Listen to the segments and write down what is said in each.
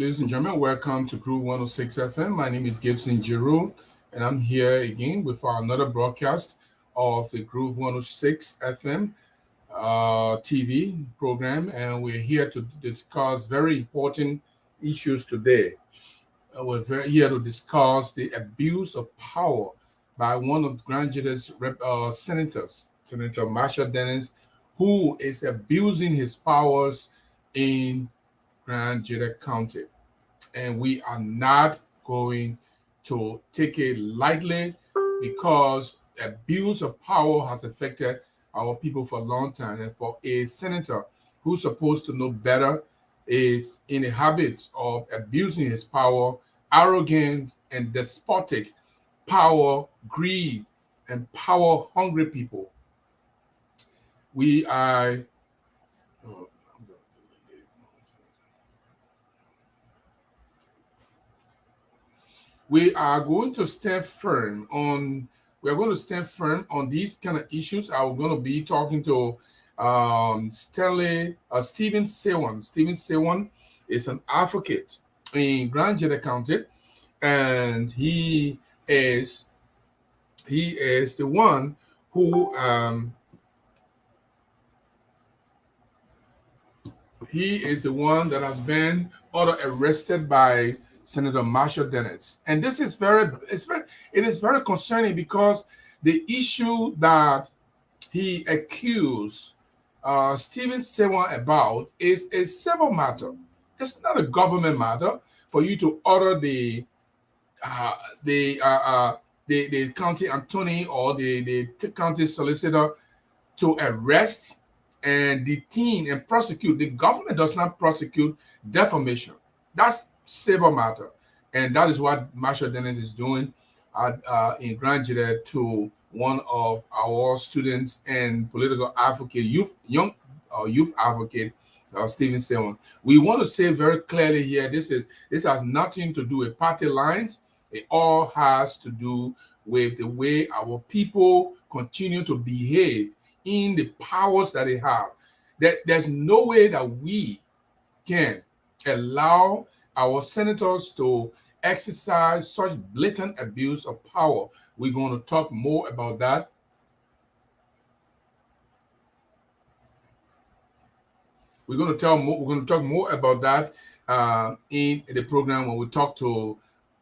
Ladies and gentlemen, welcome to Groove 106 FM. My name is Gibson Giroux, and I'm here again with another broadcast of the Groove 106 FM TV program, and we're here to discuss very important issues today. Here to discuss the abuse of power by one of Grand Gedeh's senators, Senator Marshall Dennis, who is abusing his powers in Grand Gedeh County. And we are not going to take it lightly because abuse of power has affected our people for a long time. And for a senator who's supposed to know better is in the habit of abusing his power, arrogant and despotic power, greed, and power hungry people. We are we are going to stand firm on these kind of issues. I'm going to be talking to Steven Saywon. Steven Saywon is an advocate in Grand Gedeh County, and he is the one who that has been order arrested by Senator Marshall Dennis. And this is very concerning because the issue that he accused Steven Saywon about is a civil matter. It's not a government matter for you to order the county attorney or the county solicitor to arrest and detain and prosecute. The government does not prosecute defamation. That's civil matter, and that is what Marshall Dennis is doing in Grand Gedeh to one of our students and political advocate, youth advocate, Steven Saywon. We want to say very clearly here: this has nothing to do with party lines. It all has to do with the way our people continue to behave in the powers that they have. There's no way that we can allow our senators to exercise such blatant abuse of power. We're going to talk more about that. We're going to talk more about that in the program when we talk to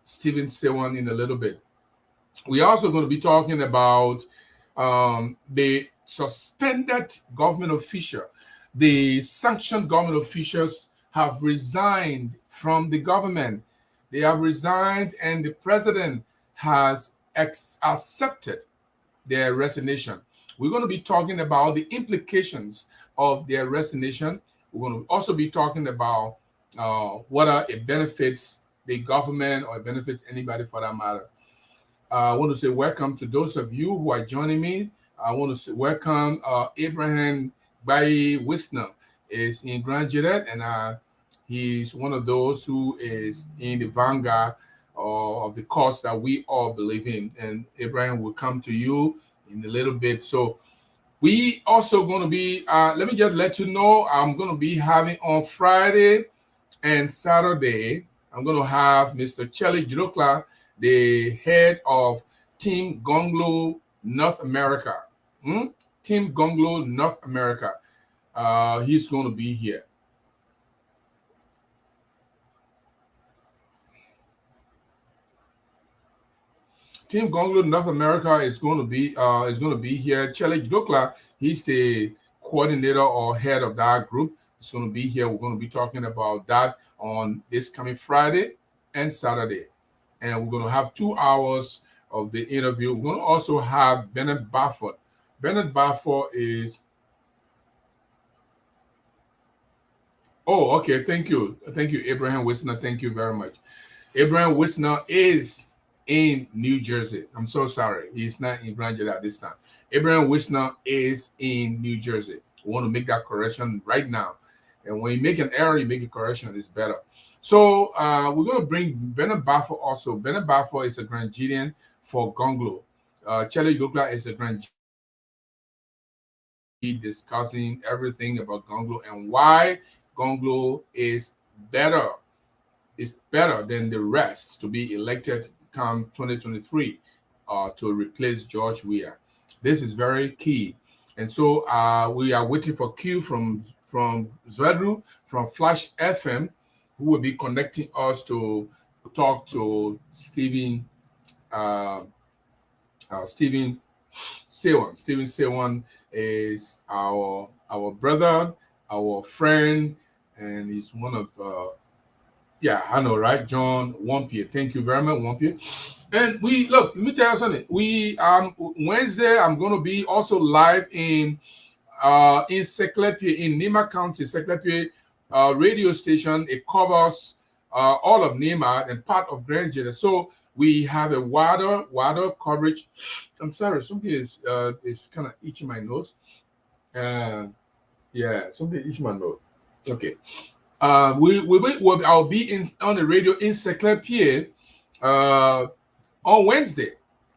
Steven Saywon in a little bit. We're also going to be talking about the suspended government official. The sanctioned government officials have resigned from the government. They have resigned, and the president has accepted their resignation. We're going to be talking about the implications of their resignation. We're going to also be talking about whether it benefits the government or it benefits anybody for that matter. I want to say welcome to those of you who are joining me. I want to say welcome Abraham Bayi Wisner is in Grand Gedeh, and he's one of those who is in the vanguard of the cause that we all believe in. And Abraham will come to you in a little bit. So we also going to be, let me just let you know, I'm going to be having on Friday and Saturday, I'm going to have Mr. Chelly Joloka, the head of Team Gongloe North America. Team Gongloe North America. He's going to be here. Team Gongloe North America is going to be here. Chelly Joloka, he's the coordinator or head of that group. He's going to be here. We're going to be talking about that on this coming Friday and Saturday. And we're going to have 2 hours of the interview. We're going to also have Bernard Barford. Bernard Barford is... Oh, okay. Thank you. Thank you, Abraham Wisner. Thank you very much. Abraham Wisner is in New Jersey. I'm so sorry. He's not in Grand Gedeh at this time. Abraham Wisner is in New Jersey. We want to make that correction right now. And when you make an error, you make a correction. It's better. So we're going to bring Bernard Barford also. Bernard Barford is a Grand Gedean for Gongloe. Chelly Joloka is a Grand Gedean discussing everything about Gongloe and why Gongloe is better is better than the rest to be elected come 2023 to replace George Weah. This is very key. And so we are waiting for Q from Zvedru, from Flash FM, who will be connecting us to talk to Steven Saywon. Steven Saywon is our brother, our friend, and he's one of I know, right? John Wampier. Thank you very much, Wampier. And let me tell you something. Wednesday, I'm going to be also live in Seklepie, in Nema County, Seklepie radio station. It covers all of Nema and part of Grand Gedeh. So we have a wider coverage. I'm sorry, something is kind of itching my nose. Something itching my nose. Okay. I'll be on the radio in Seklepie on Wednesday.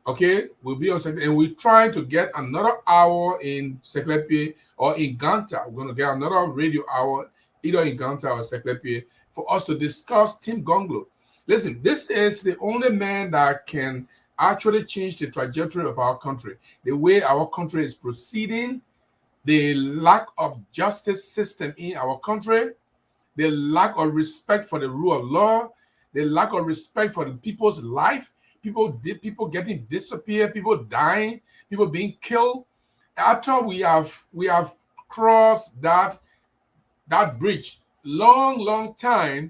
Okay, we'll be on Seklepie, and we're trying to get another hour in Seklepie or in Ganta. We're going to get another radio hour either in Ganta or Seklepie for us to discuss Team Gongloe. Listen, this is the only man that can actually change the trajectory of our country. The way our country is proceeding, the lack of justice system in our country, the lack of respect for the rule of law, the lack of respect for the people's life, people getting disappeared, people dying, people being killed. After we have crossed that bridge long time,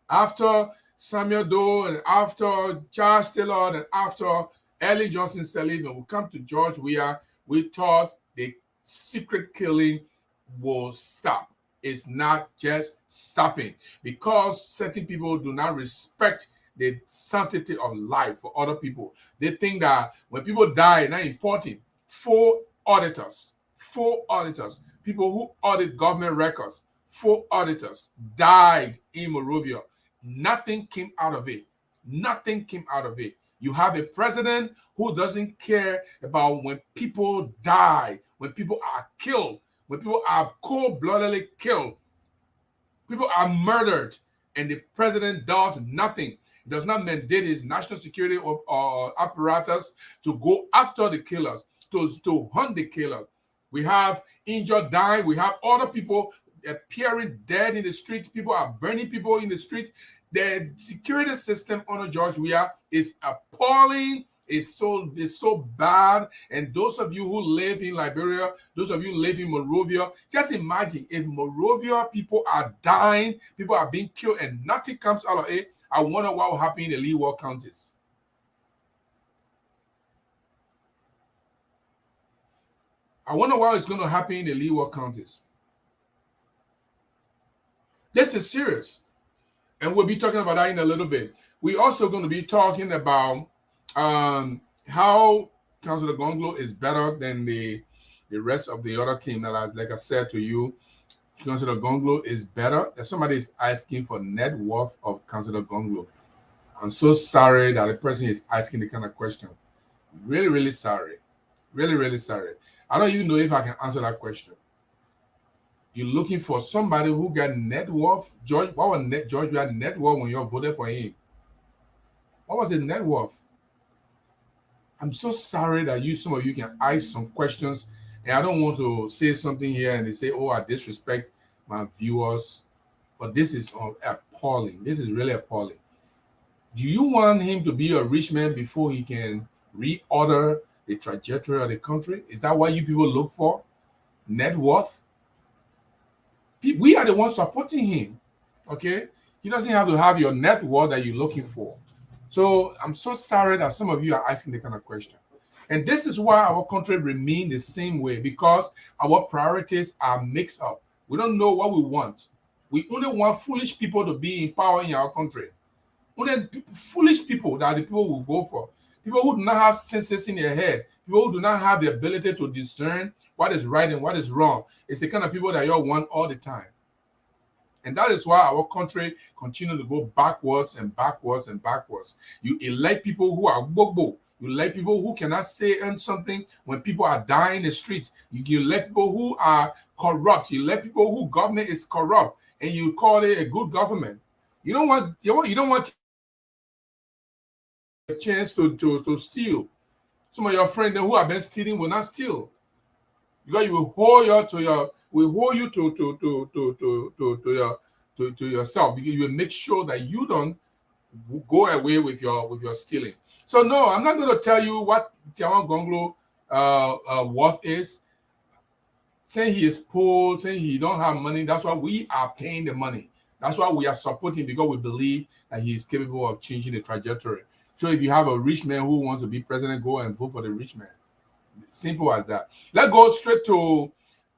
after Samuel Doe and after Charles Taylor and after Ellen Johnson Sirleaf, when we come to George Weah, we thought the secret killing will stop. It's not just stopping because certain people do not respect the sanctity of life for other people. They think that when people die, it's not important. Four auditors, people who audit government records, 4 auditors died in Monrovia. Nothing came out of it. You have a president who doesn't care about when people die, when people are killed, when people are cold-bloodedly killed, people are murdered, and the president does nothing. He does not mandate his national security apparatus to go after the killers, to hunt the killers. We have injured, dying. We have other people appearing dead in the street. People are burning people in the street. The security system under George Weah is appalling. It's so bad. And those of you who live in Liberia, those of you who live in Monrovia, just imagine if Monrovia people are dying, people are being killed, and nothing comes out of it. I wonder what will happen in the Leeward counties. I wonder what is going to happen in the Leeward counties. This is serious. And we'll be talking about that in a little bit. We're also going to be talking about how Councilor Gongloe is better than the rest of the other team. Like I said to you, Councilor Gongloe is better. Somebody is asking for net worth of Councilor Gongloe. I'm so sorry that the person is asking the kind of question. Really, really sorry. Really, really sorry. I don't even know if I can answer that question. You're looking for somebody who got net worth. George, what was George Weah net worth when you voted for him? What was his net worth? I'm so sorry that some of you can ask some questions, and I don't want to say something here and they say, oh, I disrespect my viewers. But this is appalling. This is really appalling. Do you want him to be a rich man before he can reorder the trajectory of the country? Is that what you people look for? Net worth? We are the ones supporting him, okay? He doesn't have to have your net worth that you're looking for. So I'm so sorry that some of you are asking the kind of question. And this is why our country remains the same way, because our priorities are mixed up. We don't know what we want. We only want foolish people to be in power in our country. Only foolish people that the people will go for. People who do not have senses in their head. People who do not have the ability to discern what is right and what is wrong. It's the kind of people that you all want all the time. And that is why our country continues to go backwards and backwards and backwards. You elect people who are bobo. You elect people who cannot say something when people are dying in the streets. You elect people who are corrupt. You elect people who government is corrupt. And you call it a good government. You don't want a chance to steal. Some of your friends who have been stealing will not steal, because you will hold you to your to yourself, because you will make sure that you don't go away with your stealing. So no, I'm not going to tell you what Tiawan Gongloe worth is. Saying he is poor, saying he don't have money. That's why we are paying the money. That's why we are supporting, because we believe that he is capable of changing the trajectory. So if you have a rich man who wants to be president, go and vote for the rich man. Simple as that. Let's go straight to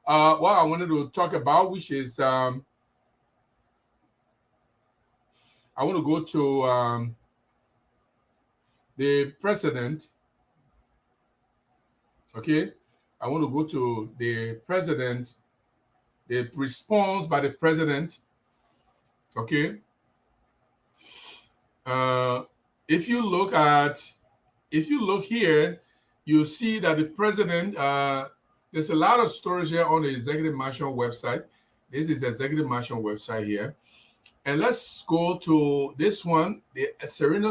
what I wanted to talk about, which is I want to go to the president. Okay, I want to go to the president, the response by the president. Okay, if you look here, you see that the president. There's a lot of stories here on the Executive Marshal website. This is the Executive Marshal website here, and let's go to this one. The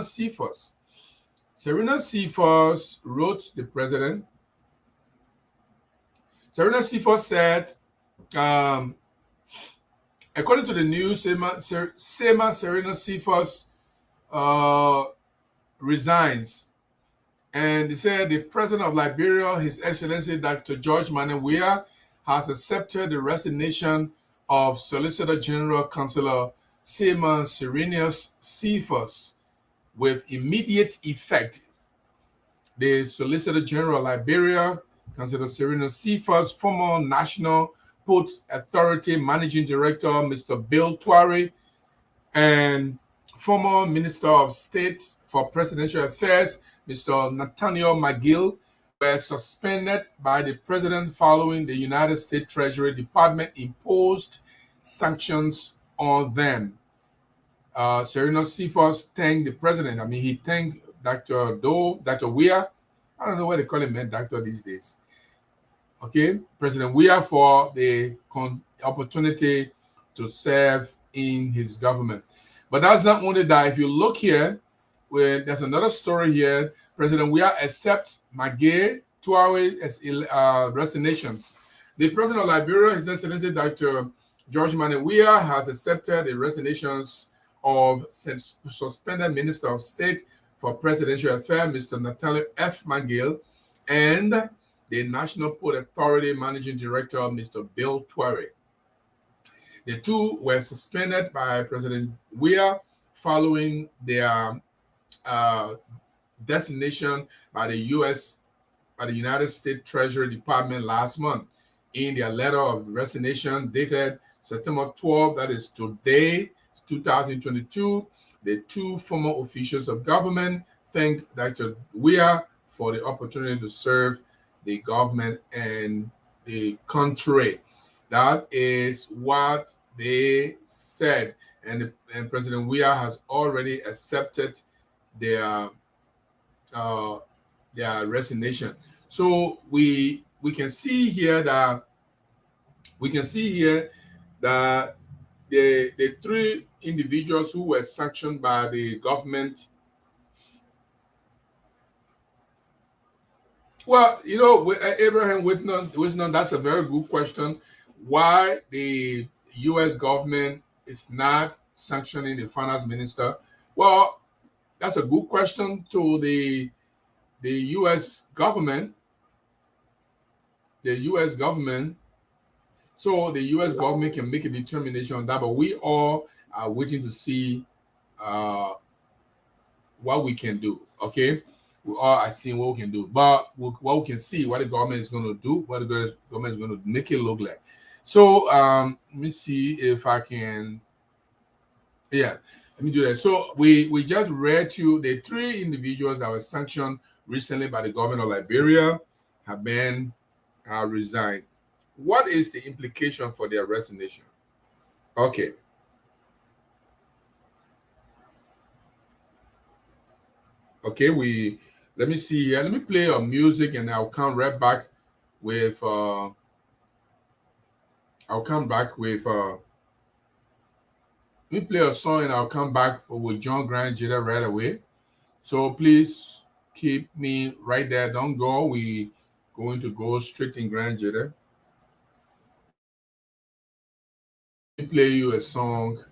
Cephas. Cephas wrote the president. Cephas said, according to the news, Sayma Cephas resigns. And he said the president of Liberia, His Excellency Dr. George Weah, has accepted the resignation of Solicitor-General Councillor Sayma Serenius Cephas with immediate effect. The Solicitor-General of Liberia, Councillor Serenius Cephas, former National Port Authority Managing Director, Mr. Bill Tweahway, and former Minister of State for Presidential Affairs, Mr. Nathaniel McGill, were suspended by the president following the United States Treasury Department imposed sanctions on them. Serenius Cephas thanked the president. I mean, he thanked Dr. Weah. I don't know what they call him, man, doctor these days. Okay, President Weah, for the opportunity to serve in his government. But that's not only that. If you look here, there's another story here. President Weah accepts McGill Tweahway's resignations. The president of Liberia, His Excellency Dr. George Weah, has accepted the resignations of suspended Minister of State for Presidential Affairs, Mr. Nathaniel F. McGill, and the National Port Authority Managing Director, Mr. Bill Tweahway. The two were suspended by President Weah following their designation by the United States Treasury Department last month. In their letter of resignation dated September 12, that is today, 2022, the two former officials of government thanked Dr. Weah for the opportunity to serve the government and the country. That is what they said. And President Weah has already accepted their resignation. So we can see here that the three individuals who were sanctioned by the government. Well, you know, Abraham Whitney, that's a very good question. Why the U.S. government is not sanctioning the finance minister? Well, that's a good question to the U.S. government. The U.S. government. So the U.S. government can make a determination on that, but we all are waiting to see what we can do. Okay, we all are seeing what we can do, but what we can see, what the government is going to do, what the government is going to make it look like. So let me see if I can. Yeah, let me do that. So we just read to you the three individuals that were sanctioned recently by the government of Liberia have been resigned. What is the implication for their resignation? Okay. Okay, let me see here. Let me play our music and I'll come right back with Let me play a song and I'll come back with John Grand Gedeh right away. So please keep me right there. Don't go. We going to go straight in Grand Gedeh. Let me play you a song.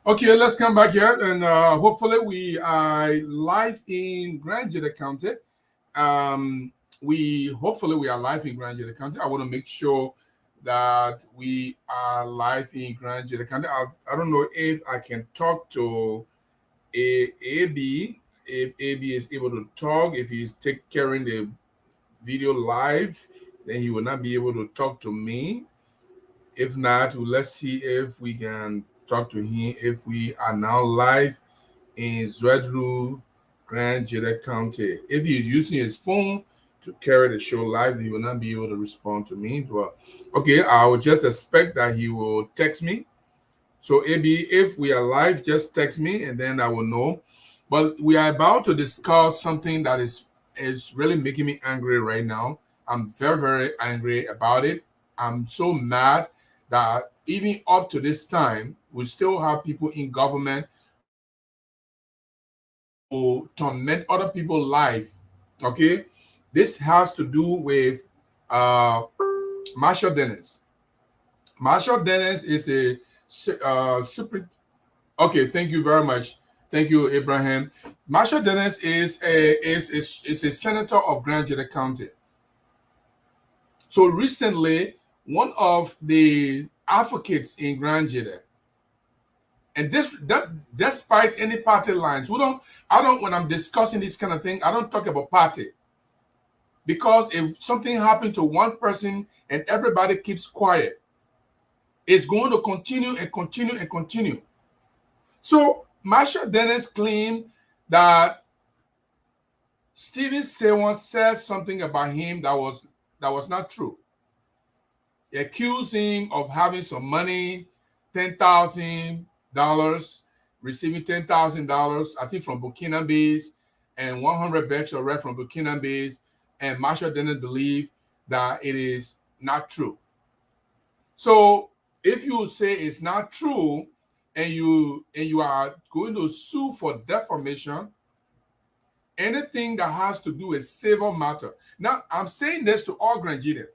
Okay, let's come back here and hopefully we are live in Grand Gedeh County. Hopefully we are live in Grand Gedeh County. I want to make sure that we are live in Grand Gedeh County. I don't know if I can talk to AB, if AB is able to talk. If he's carrying the video live, then he will not be able to talk to me. If not, let's see if we can talk to him if we are now live in Zwedru, Grand Gedeh County. If he is using his phone, to carry the show live. He will not be able to respond to me. But okay, I will just expect that he will text me. So AB, if we are live, just text me and then I will know. But we are about to discuss something that is really making me angry right now. I'm very, very angry about it. I'm so mad that even up to this time, we still have people in government who torment other people's life. Okay, this has to do with Marshall Dennis. Marshall Dennis is a super. Okay, thank you very much. Thank you, Abraham. Marshall Dennis is a senator of Grand Gedeh County. So recently, one of the advocates in Grand Gedeh, and that despite any party lines, I don't when I'm discussing this kind of thing, I don't talk about party. Because if something happened to one person and everybody keeps quiet, it's going to continue and continue and continue. So Marshall Dennis claimed that Steven Saywon said something about him that was not true. He accused him of having some money, $10,000, receiving $10,000, I think from Burkina Faso, and 100 bags of red from Burkina Faso. And Marshall Dennis believed that it is not true. So if you say it's not true, and you are going to sue for defamation, anything that has to do with civil matter. Now, I'm saying this to all Grand Gedeh.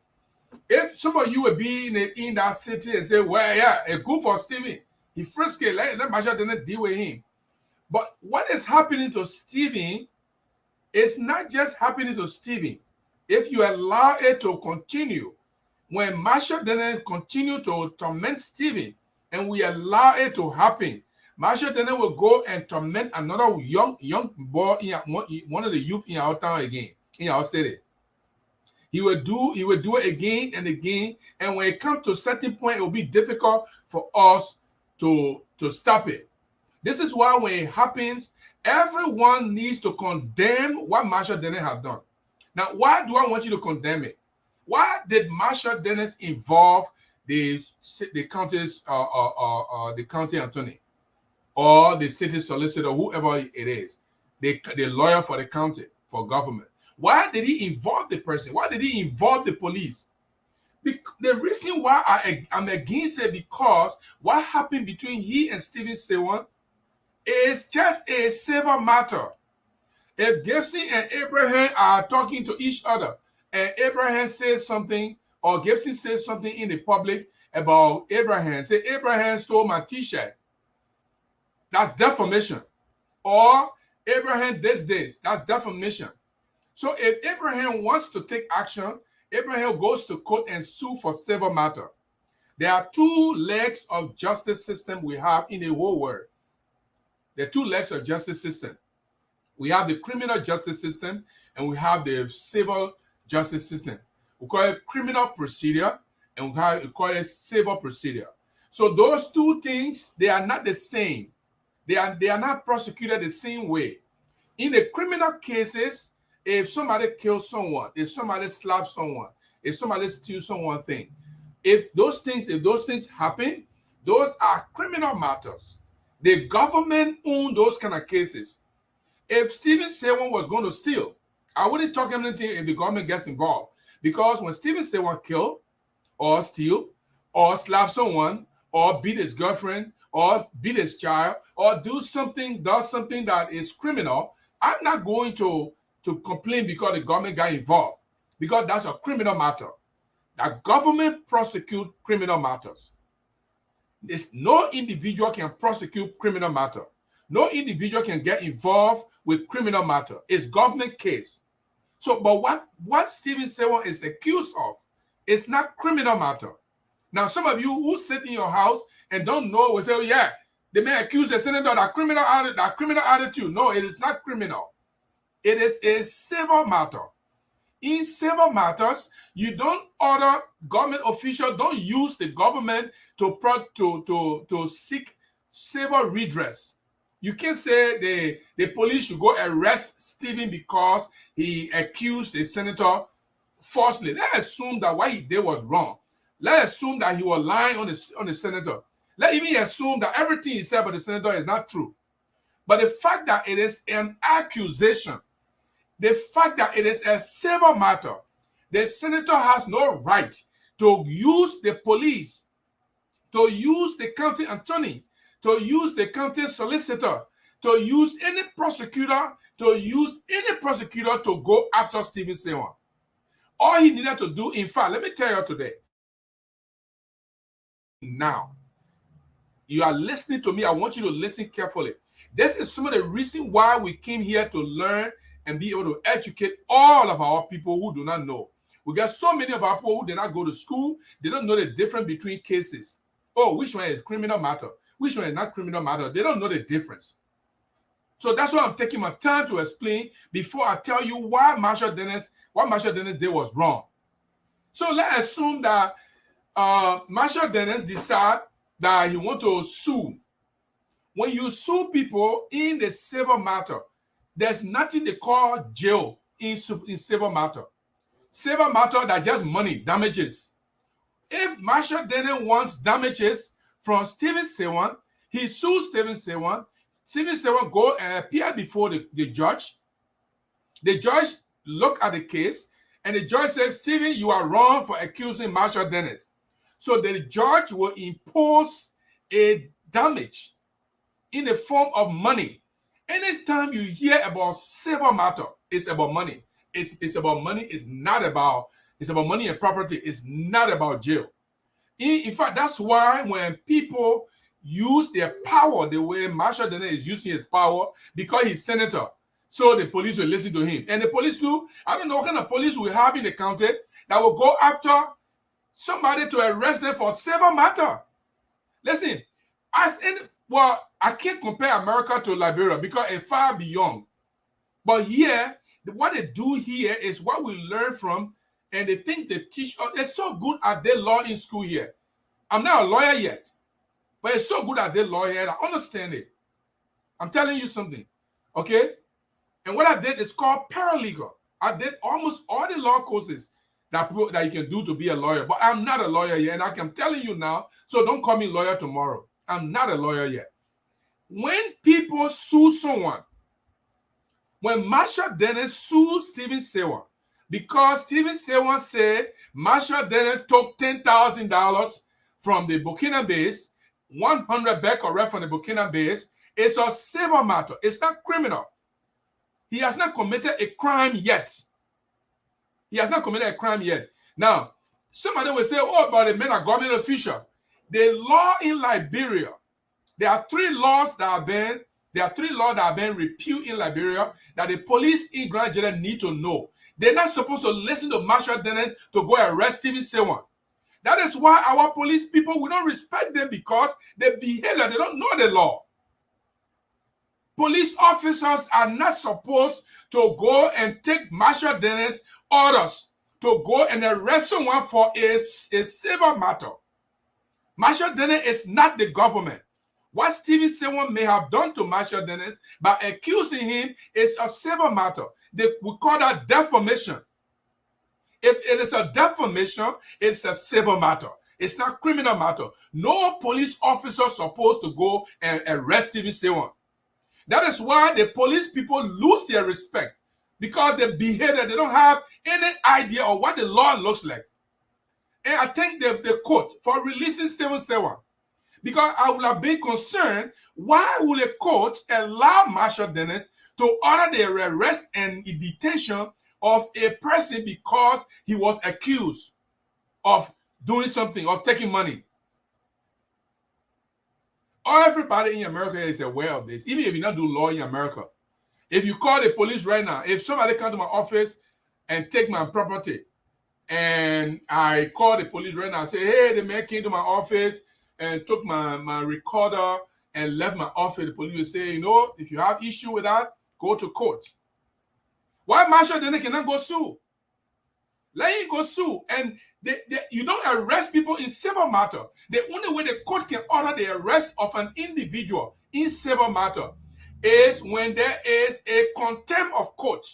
If some of you would be in that city and say, well, yeah, a good for Steven. He frisky, let Marshall Dennis deal with him. But what is happening to Steven is not just happening to Steven. If you allow it to continue, when Marshall Dennis continue to torment Steven, and we allow it to happen, Marshall Dennis will go and torment another young boy in one of the youth in our town again, in our city. He will do it again and again, and when it comes to a certain point, it will be difficult for us to stop it. This is why when it happens, everyone needs to condemn what Marshall Dennis has done. Now, why do I want you to condemn it? Why did Marshall Dennis involve the county's the county attorney or the city solicitor, whoever it is, the lawyer for the county, for government? Why did he involve the person? Why did he involve the police? The reason why I'm against it, because what happened between he and Steven Saywon is just a civil matter. If Gibson and Abraham are talking to each other, and Abraham says something, or Gibson says something in the public about Abraham, say Abraham stole my t-shirt, that's defamation. Or Abraham did this, that's defamation. So if Abraham wants to take action, Abraham goes to court and sue for civil matter. There are two legs of justice system we have in the whole world. There are two legs of justice system. We have the criminal justice system and we have the civil justice system. We call it criminal procedure and we call it civil procedure. So those two things, they are not the same. They are not prosecuted the same way. In the criminal cases, if somebody kills someone, if somebody slaps someone, if somebody steals someone's thing, if those things happen, those are criminal matters. The government owns those kind of cases. If Steven Saywon was going to steal, I wouldn't talk anything if the government gets involved. Because when Steven Saywon kill or steal or slap someone or beat his girlfriend or beat his child or does something that is criminal, I'm not going to complain because the government got involved, because that's a criminal matter. The government prosecute criminal matters. No individual can prosecute criminal matter. No individual can get involved with criminal matter. It's government case. So, but what Steven Saywon is accused of is not criminal matter. Now, some of you who sit in your house and don't know will say, oh, yeah, they may accuse the senator of that criminal attitude. No, it is not criminal. It is a civil matter. In civil matters, you don't order government officials, don't use the government to seek civil redress. You can't say the police should go arrest Stephen because he accused a senator falsely. Let's assume that what he did was wrong. Let's assume that he was lying on the senator. Let's even assume that everything he said about the senator is not true. But the fact that it is an accusation, the fact that it is a civil matter, the senator has no right to use the police, to use the county attorney, to use the county solicitor, to use any prosecutor, to go after Steven Saywon. All he needed to do, in fact, let me tell you today, now, you are listening to me. I want you to listen carefully. This is some of the reason why we came here to learn and be able to educate all of our people who do not know. We got so many of our people who did not go to school. They don't know the difference between cases. Oh, which one is criminal matter? Which one is not criminal matter? They don't know the difference. So that's why I'm taking my time to explain before I tell you why Marshall Dennis did was wrong. So let's assume that Marshall Dennis decide that he want to sue. When you sue people in the civil matter, there's nothing they call jail in civil matter. Civil matter that just money, damages. If Marshall Dennis wants damages from Steven Saywon, he sues Steven Saywon. Steven Saywon go and appear before the judge. The judge look at the case, and the judge says, Steven, you are wrong for accusing Marshall Dennis. So the judge will impose a damage in the form of money. Anytime you hear about civil matter, it's about money. It's about money. It's about money and property. It's not about jail. In fact, that's why when people use their power the way Marshall Dennis is using his power, because he's senator, so the police will listen to him. And the police too, I don't know what kind of police we have in the county that will go after somebody to arrest them for civil matter. Listen, I can't compare America to Liberia because it's far beyond. But here, what they do here is what we learn from, and the things they teach us. They're so good at their law in school here. I'm not a lawyer yet, but it's so good at their law here. I understand it. I'm telling you something, okay? And what I did is called paralegal. I did almost all the law courses that you can do to be a lawyer, but I'm not a lawyer yet, and I'm telling you now, so don't call me lawyer tomorrow. I'm not a lawyer yet. When people sue someone, when Marshall Dennis sued Steven Saywon, because Steven Saywon said Marshall Dennis took $10,000 from the Burkina base, 100 back or from the Burkina base, it's a civil matter. It's not criminal. He has not committed a crime yet. He has not committed a crime yet. Now, somebody will say, oh, but the men are government official. The law in Liberia, there are three laws that have been repealed in Liberia that the police in Grand General need to know. They're not supposed to listen to Marshall Dennis to go arrest Steven Saywon. That is why our police people, we don't respect them, because they behave like they don't know the law. Police officers are not supposed to go and take Marshall Dennis orders to go and arrest someone for a civil matter. Marshall Dennis is not the government. What Steven Saywon may have done to Marshall Dennis by accusing him is a civil matter. We call that defamation. If it is a defamation, it's a civil matter. It's not criminal matter. No police officer is supposed to go and arrest Steven Saywon. That is why the police people lose their respect, because they behave that they don't have any idea of what the law looks like. And I thank the court for releasing Steven Saywon, because I would have been concerned, why will a court allow Marshall Dennis to order the arrest and detention of a person because he was accused of doing something, of taking money? Everybody in America is aware of this, even if you not do law in America. If you call the police right now, if somebody come to my office and take my property, and I call the police right now and say, hey, the man came to my office and took my recorder and left my office, the police will say, you know, if you have issue with that, go to court. Why Marshall Dennis cannot go sue? Let him go sue. And you don't arrest people in civil matter. The only way the court can order the arrest of an individual in civil matter is when there is a contempt of court.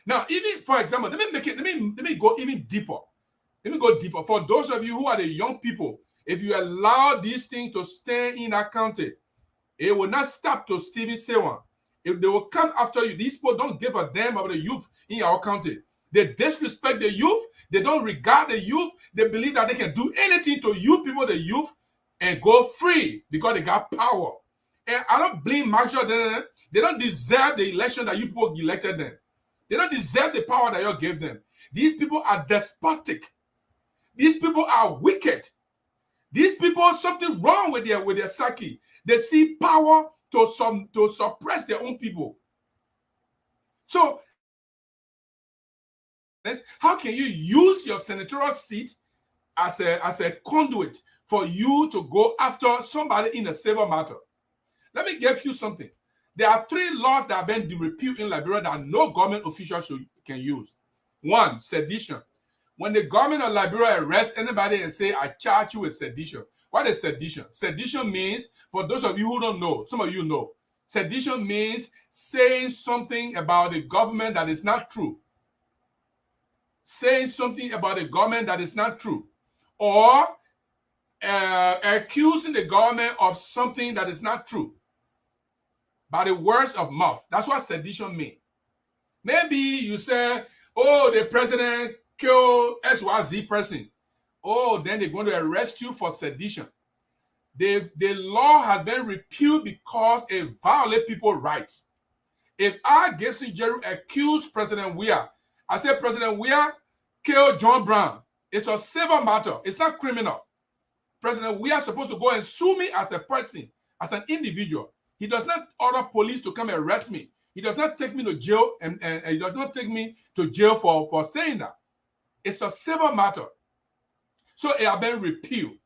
Now, even for example, let me go even deeper. Let me go deeper. For those of you who are the young people, if you allow these things to stay in our county, it will not stop to Steven Saywon. If they will come after you, these people don't give a damn about the youth in our county. They disrespect the youth. They don't regard the youth. They believe that they can do anything to you people, the youth, and go free because they got power. And I don't blame Marshall Dennis. They don't deserve the election that you people elected them. They don't deserve the power that you gave them. These people are despotic. These people are wicked. These people, something wrong with their psyche. They see power to suppress their own people. So, how can you use your senatorial seat as a conduit for you to go after somebody in a civil matter? Let me give you something. There are 3 laws that have been repealed in Liberia that no government official can use. 1, sedition. When the government of Liberia arrests anybody and say, I charge you with sedition. What is sedition? Sedition means, for those of you who don't know, some of you know, sedition means saying something about the government that is not true. Saying something about the government that is not true. Or accusing the government of something that is not true by the words of mouth. That's what sedition means. Maybe you say, oh, the president killed XYZ person. Oh, then they're going to arrest you for sedition. The law has been repealed because it violates people's rights. If I, Gibson Jerry, accuse President Weah, I say President Weah killed John Brown. It's a civil matter. It's not criminal. President Weah is supposed to go and sue me as a person, as an individual. He does not order police to come and arrest me. He does not take me to jail and he does not take me to jail for saying that. It's a civil matter. So it has been repealed.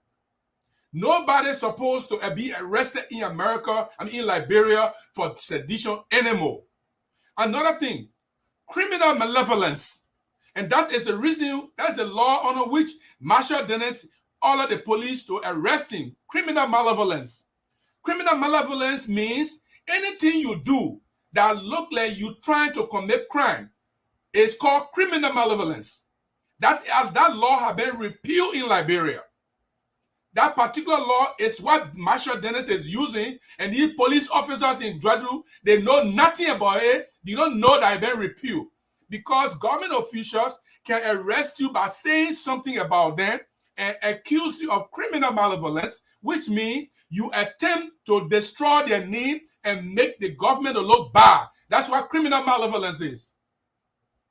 Nobody's supposed to be arrested in America and in Liberia for sedition anymore. Another thing, criminal malevolence. And that is the reason, that's the law under which Marshall Dennis ordered the police to arrest him. Criminal malevolence. Criminal malevolence means anything you do that look like you trying to commit crime is called criminal malevolence. That law has been repealed in Liberia. That particular law is what Marshall Dennis is using, and these police officers in Gedeh, they know nothing about it. They don't know that it's been repealed. Because government officials can arrest you by saying something about them and accuse you of criminal malevolence, which means you attempt to destroy their name and make the government look bad. That's what criminal malevolence is.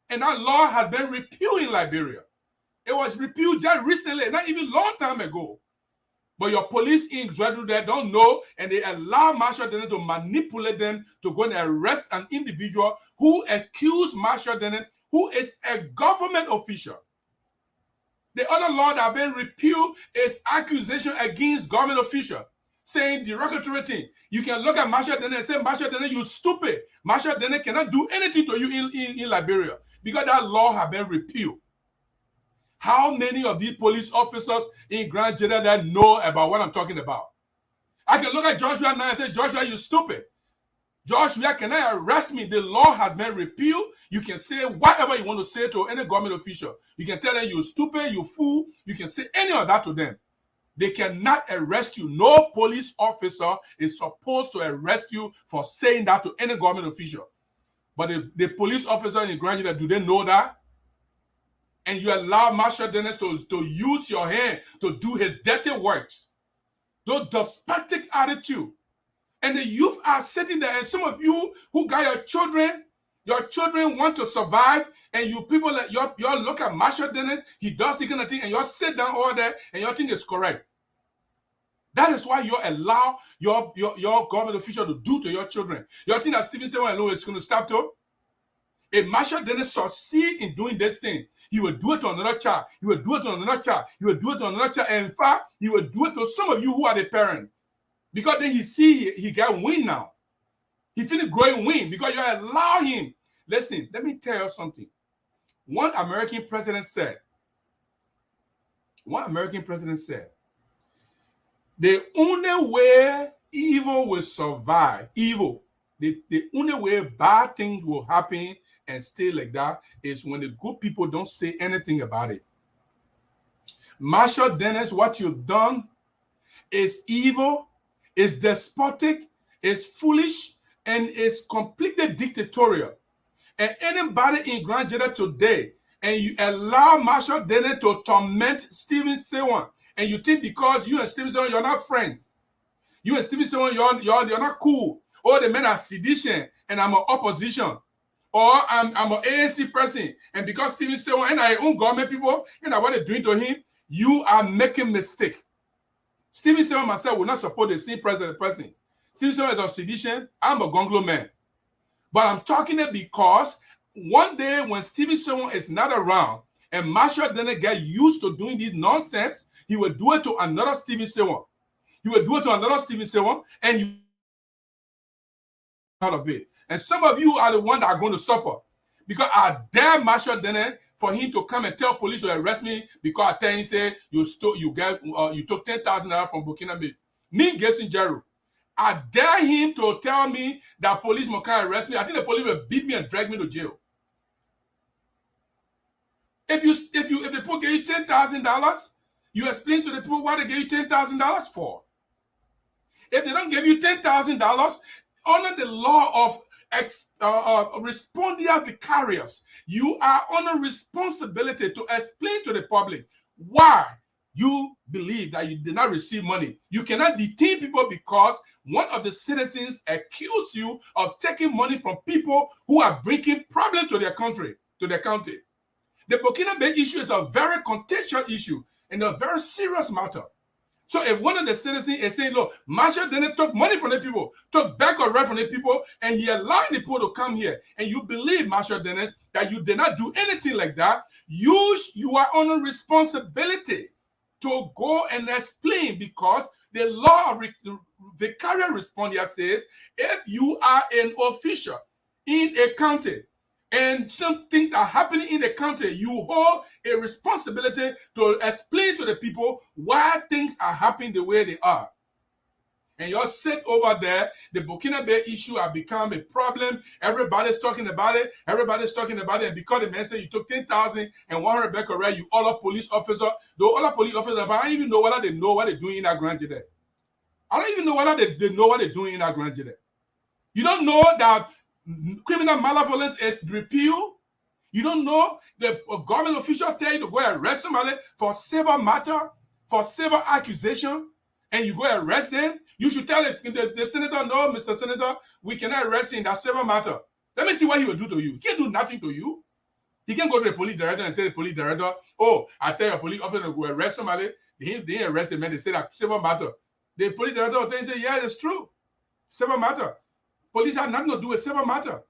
And that law has been repealed in Liberia. It was repealed just recently, not even a long time ago. But your police in Gedeh, they don't know, and they allow Marshall Dennis to manipulate them to go and arrest an individual who accused Marshall Dennis, who is a government official. The other law that has been repealed is accusation against government officials, saying derogatory thing. You can look at Marshall Dennis and say, Marshall Dennis, you stupid. Marshall Dennis cannot do anything to you in Liberia because that law has been repealed. How many of these police officers in Grand Gedeh that know about what I'm talking about? I can look at Joshua now and say, Joshua, you stupid. Joshua, can I arrest me? The law has been repealed. You can say whatever you want to say to any government official. You can tell them you stupid, you fool. You can say any of that to them. They cannot arrest you. No police officer is supposed to arrest you for saying that to any government official. But the police officer in Grand Gedeh, do they know that? And you allow Marshall Dennis to use your hand to do his dirty works. Those despotic attitude. And the youth are sitting there, and some of you who got your children want to survive, and you people, y'all look at Marshall Dennis, he does the kind of thing, and y'all sit down over there, and y'all think it's correct. That is why you allow your government official to do to your children. You think that Steven Saywon is going to stop though? If Marshall Dennis succeed in doing this thing, he will do it to another child. He will do it to another child. He will do it to another child. And in fact, he will do it to some of you who are the parent. Because then he got wind now. He feeling growing wind because you allow him. Listen, let me tell you something. One American president said, the only way evil will survive, evil The only way bad things will happen and stay like that is when the good people don't say anything about it. Marshall Dennis, what you've done is evil, is despotic, is foolish, and is completely dictatorial. And anybody in Grand Gedeh today, and you allow Marshall Dennis to torment Steven Saywon, and you think because you and Steven Saywon, you're not friends. You and Steven Saywon, you're not cool. Or the men are sedition, and I'm an opposition. Or I'm an ANC person, and because Steven Saywon and I own government people, and I what they're doing to him, you are making mistake. Steven Saywon myself will not support the same president person. Steven Saywon is of sedition. I'm a Gongloe man. But I'm talking it because one day when Steven Saywon is not around and Marshall Dennis get used to doing this nonsense, he will do it to another Steven Saywon. He will do it to another Steven Saywon, and you out of it. And some of you are the ones that are going to suffer because I dare Marshall Dennis for him to come and tell police to arrest me because I tell him say you took $10,000 from Burkina Faso. Me Gibson Jero. I dare him to tell me that police must come arrest me. I think the police will beat me and drag me to jail. If the people gave you $10,000, you explain to the people why they gave you $10,000 for. If they don't give you $10,000, under the law of respondeat vicarious, you are under responsibility to explain to the public why you believe that you did not receive money. You cannot detain people because one of the citizens accused you of taking money from people who are bringing problems to their country, to their county. The Burkina Faso issue is a very contentious issue and a very serious matter. So if one of the citizens is saying, look, Marshall Dennis took money from the people, took back or right from the people, and he allowed the people to come here, and you believe, Marshall Dennis, that you did not do anything like that, you are under responsibility to go and explain, because the law of vicarious respondeat says if you are an official in a county and some things are happening in the county, you hold a responsibility to explain to the people why things are happening the way they are. And you're sit over there, the Burkina Faso issue has become a problem. Everybody's talking about it. And because the man said you took 10,000 and 100 back already, you all a police officer. Though all a police officers, but I don't even know whether they know what they're doing in that Grand Gedeh. I don't even know whether they know what they're doing in that Grand Gedeh. You don't know that criminal malevolence is repealed. You don't know the government official tell you to go arrest somebody for civil matter, for civil accusation, and you go arrest them. You should tell the senator, no, Mr. Senator, we cannot arrest him in that civil matter. Let me see what he will do to you. He can't do nothing to you. He can't go to the police director and tell the police director, oh, I tell your police officer to go arrest somebody. They didn't arrest him, and they say that civil matter. The police director will tell you, say, yeah, it's true. Civil matter. Police have nothing to do with civil matter.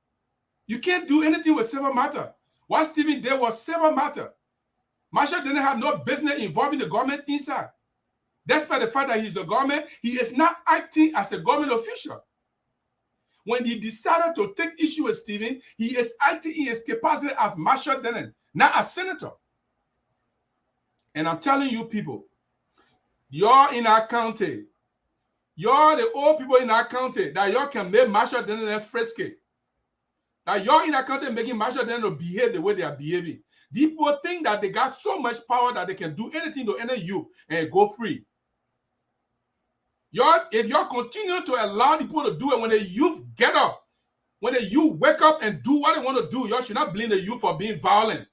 You can't do anything with civil matter. What Stephen did was civil matter. Marshall didn't have no business involving the government inside. Despite the fact that he's the government, he is not acting as a government official. When he decided to take issue with Stephen, he is acting in his capacity as Marshall Dennis, not as senator. And I'm telling you people, you're in our county. You're the old people in our county that y'all can make Marshall Dennis frisky. That you're in our county making Marshall Dennis behave the way they are behaving. These people think that they got so much power that they can do anything to any youth and go free. If y'all continue to allow the people to do it, when the youth get up, when the youth wake up and do what they want to do, y'all should not blame the youth for being violent.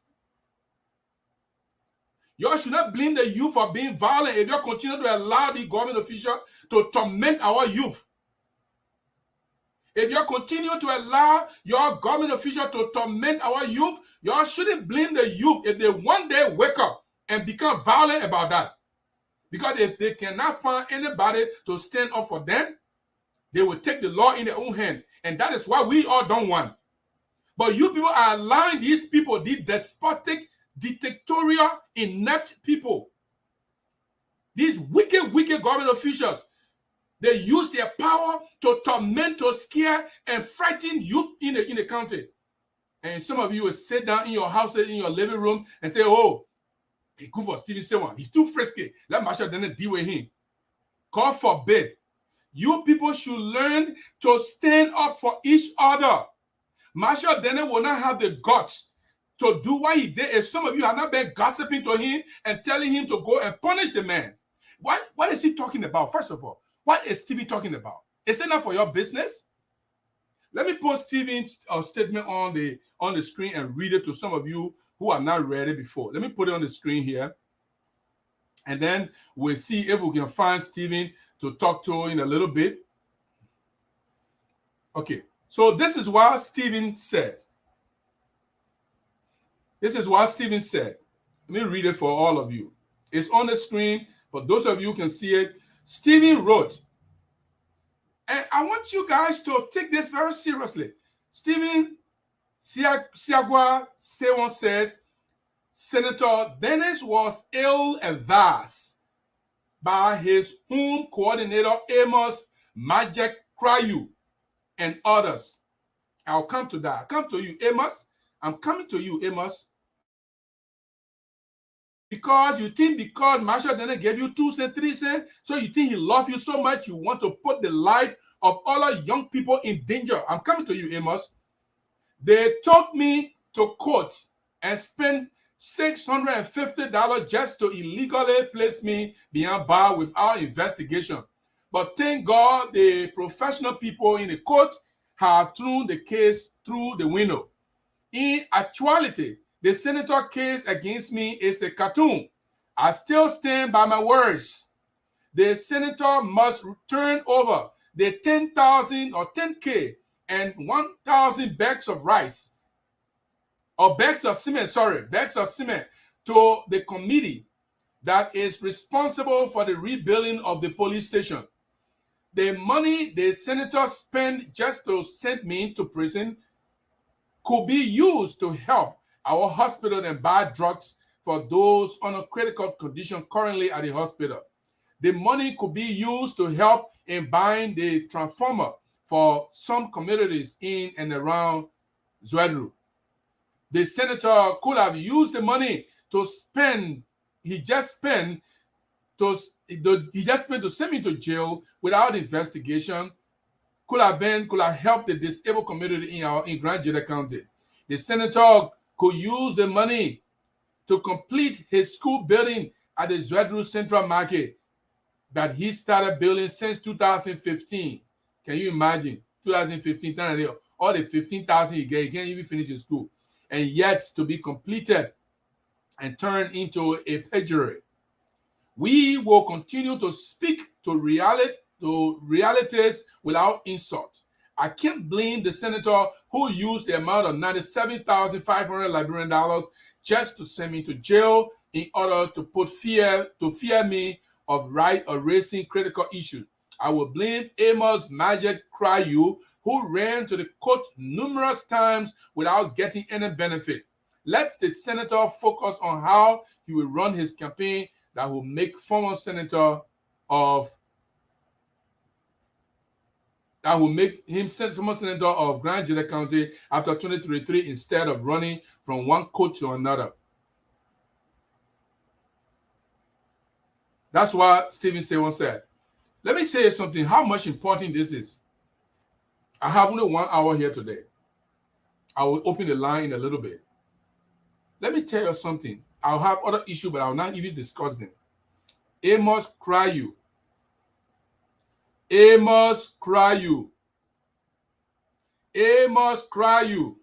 Y'all should not blame the youth for being violent if y'all continue to allow the government official to torment our youth. If y'all continue to allow your government official to torment our youth, y'all shouldn't blame the youth if they one day wake up and become violent about that. Because if they cannot find anybody to stand up for them, they will take the law in their own hand. And that is why we all don't want. But you people are allowing these people, these despotic, dictatorial, inept people, these wicked government officials, they use their power to torment, to scare, and frighten youth in the country. And some of you will sit down in your house, in your living room, and say, oh, he good for Steven Saywon. He's too frisky. Let Marshall Dennis deal with him. God forbid. You people should learn to stand up for each other. Marshall Dennis will not have the guts to do what he did if some of you have not been gossiping to him and telling him to go and punish the man. What is he talking about? First of all, what is Stevie talking about? Is it not for your business? Let me put Steven's statement on the screen and read it to some of you who have not read it before. Let me put it on the screen here. And then we'll see if we can find Steven to talk to in a little bit. Okay, so this is what Steven said. This is what Steven said. Let me read it for all of you. It's on the screen. For those of you who can see it, Steven wrote, and I want you guys to take this very seriously. Steven Saywon says, Senator Dennis was ill-advised by his home coordinator, Amos Majek Krayu, and others. I'll come to that. I'll come to you, Amos. I'm coming to you, Amos. Because you think because Marshall Dennis gave you 2 cents, 3 cents, so you think he loves you so much, you want to put the life of all our young people in danger. I'm coming to you, Amos. They took me to court and spent $650 just to illegally place me behind bar without investigation. But thank God the professional people in the court have thrown the case through the window. In actuality, the senator case against me is a cartoon. I still stand by my words. The senator must turn over the 10,000 or 10K and 1,000 bags of rice, or bags of cement to the committee that is responsible for the rebuilding of the police station. The money the senator spent just to send me to prison could be used to help our hospital and buy drugs for those on a critical condition currently at the hospital. The money could be used to help in buying the transformer for some communities in and around Zwedru. The senator could have used the money to spend. He just spent to send me to jail without investigation. Could have helped the disabled community in Grand Gedeh County. The senator could use the money to complete his school building at the Zwedru Central Market that he started building since 2015. Can you imagine? 2015, all the 15,000 he gave, he can't even finish his school. And yet to be completed and turned into a perjury. We will continue to speak to realities without insult. I can't blame the senator who used the amount of $97,500 Liberian dollars just to send me to jail in order to fear me of raising critical issues. I will blame Amos Majek Krayu, who ran to the court numerous times without getting any benefit. Let the senator focus on how he will run his campaign that will make former senator of Grand Gedeh County after 2023 instead of running from one court to another. That's what Steven Saywon said. Let me say something, how much important this is. I have only 1 hour here today. I will open the line in a little bit. Let me tell you something. I'll have other issues, but I will not even discuss them. Amos Krayu. Amos Krayu. Amos Krayu.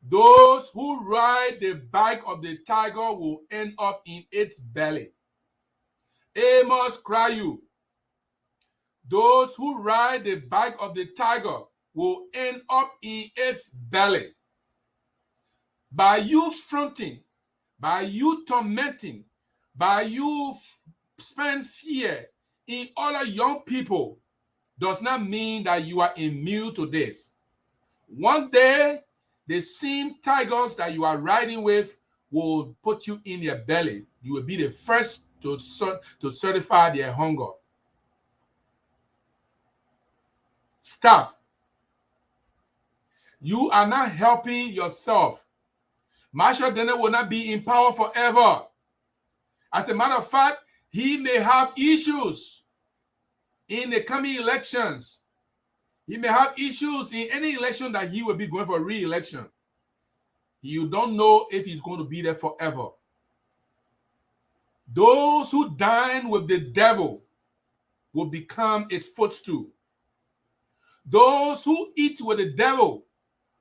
Those who ride the back of the tiger will end up in its belly. Amos Krayu. Those who ride the back of the tiger will end up in its belly. By you fronting, by you tormenting, by you spend fear in other young people does not mean that you are immune to this. One day, the same tigers that you are riding with will put you in their belly. You will be the first to certify their hunger. Stop. You are not helping yourself. Marshall Dennis will not be in power forever. As a matter of fact, he may have issues in the coming elections. He may have issues in any election that he will be going for re-election. You don't know if he's going to be there forever. Those who dine with the devil will become its footstool. Those who eat with the devil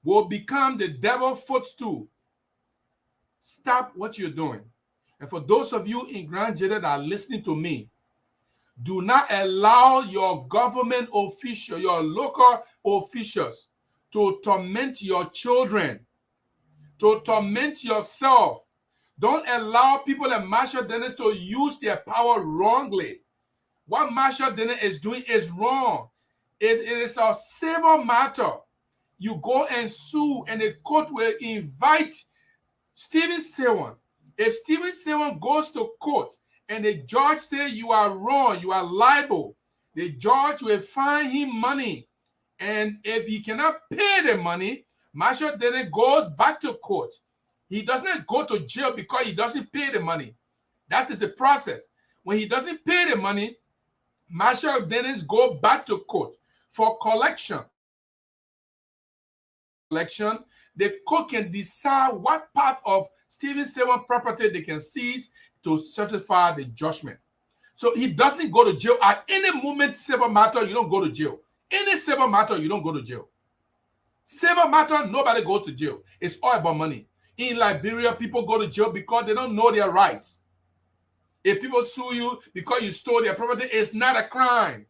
will become the devil's footstool. Stop what you're doing. And for those of you in Grand Gedeh that are listening to me, do not allow your government official, your local officials to torment your children, to torment yourself. Don't allow people like Marshall Dennis to use their power wrongly. What Marshall Dennis is doing is wrong. It is a civil matter. You go and sue, and the court will invite Steven Saywon. If Steven Saywon goes to court and the judge says you are wrong, you are liable, the judge will fine him money. And if he cannot pay the money, Marshall Dennis goes back to court. He doesn't go to jail because he doesn't pay the money. That is the process. When he doesn't pay the money, Marshall Dennis go back to court for collection. The court can decide what part of Steven Saywon property they can seize to certify the judgment. So he doesn't go to jail. At any moment, civil matter, you don't go to jail. Any civil matter, you don't go to jail. Civil matter, nobody goes to jail. It's all about money. In Liberia, people go to jail because they don't know their rights. If people sue you because you stole their property, it's not a crime.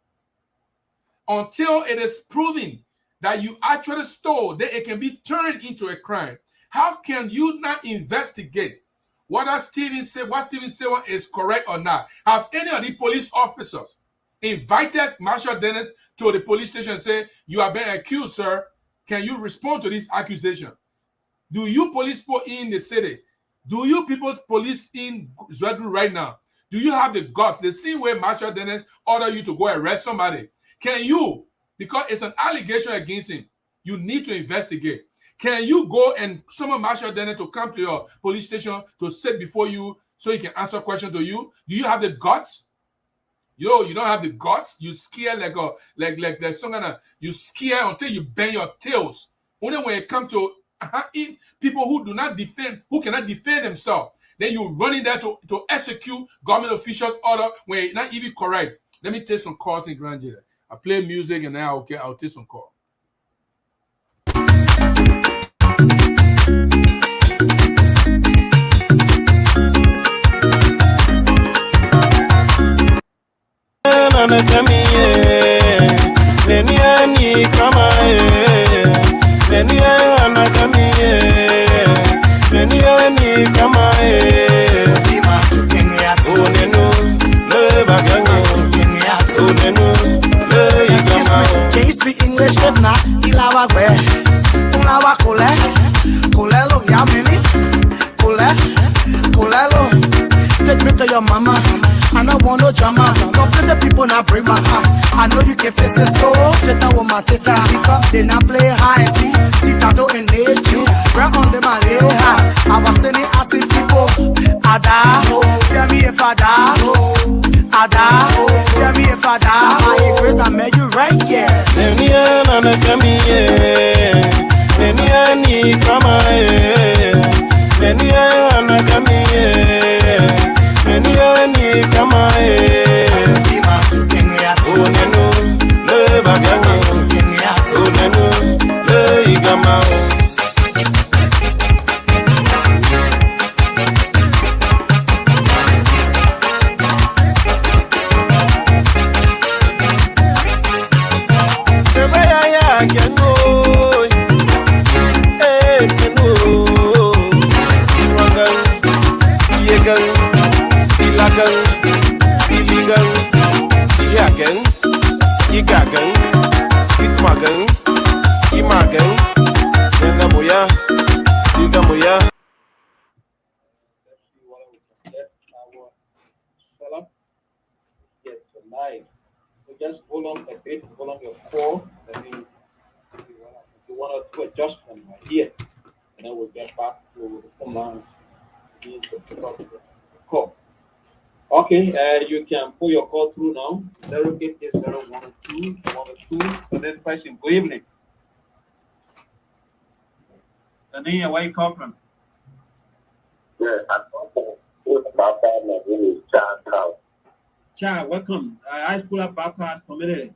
Until it is proven that you actually stole, then it can be turned into a crime. How can you not investigate whether Steven Saywon is correct or not? Have any of the police officers invited Marshall Dennis to the police station and say, you are being accused, sir? Can you respond to this accusation? Do you police people in the city? Do you people police in Zwedru right now? Do you have the guts? The same way Marshall Dennis order you to go arrest somebody. Can you, because it's an allegation against him, you need to investigate. Can you go and summon Marshall Dennis to come to your police station to sit before you so he can answer questions to you? Do you have the guts? Yo, you don't have the guts. You scare like there's some kind of, you scare until you bend your tails. Only when it comes to people who do not defend, who cannot defend themselves, then you run in there to execute government officials' order when it's not even correct. Let me take some calls in Grand Gedeh. I play music and now I'll take some calls. Excuse me, can you speak English? Na ilawa gbe, unawa kolelo yamini, kolelo. Take me to your mama. I don't want no drama. Complete the people now bring my heart. I know you can face it, so teta woman teta. Because they not play high and see. Tita to innate you. Right on the Malaya. I was standing asking people, Ada, tell me if I die. Ada, tell me if I die. I hear Chris, I met you right, yeah. Just hold on a bit, hold on your core. Let me do one or two adjustments right here, and then we'll get back to the commands. Call. Okay, you can pull your call through now. 0801212, and then question. Good evening. Dania, where you come from? Yes, I'm Barford, my name is John. Cha, welcome. I school up Barford community.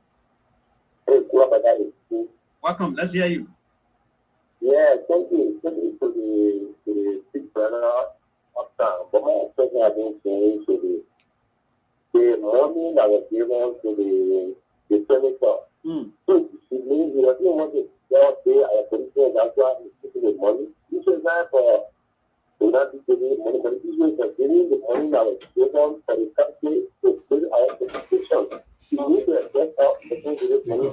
Welcome. Let's hear you. Yeah, thank you. Thank you to the big brother uptown. But my question I've been saying to the money that was given to the senator. So she means he doesn't want to just say our politicians actually taking the money. This is not for not giving money, but this is for giving the money that was given for the country to build our institutions. You need to address out the things with this money.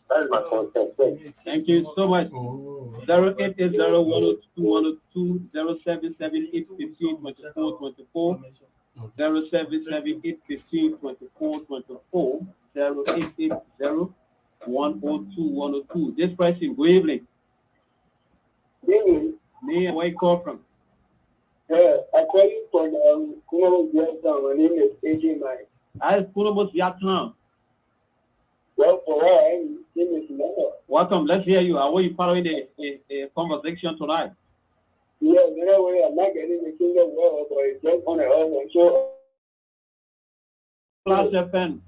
That is my concern. Thank you so much. 08012120778152424 0778152424 0880-102-102. This person, good evening. Me, where you call from? I'm calling from Kumo Vietnam. My name is AJ Mike. I Kumo Vietnam. Well, for her, name is Mama. Welcome. Let's hear you. How are you following the conversation tonight? Yeah, anyway, I'm not getting the kingdom well, but it's just on the other. So, Flash FM.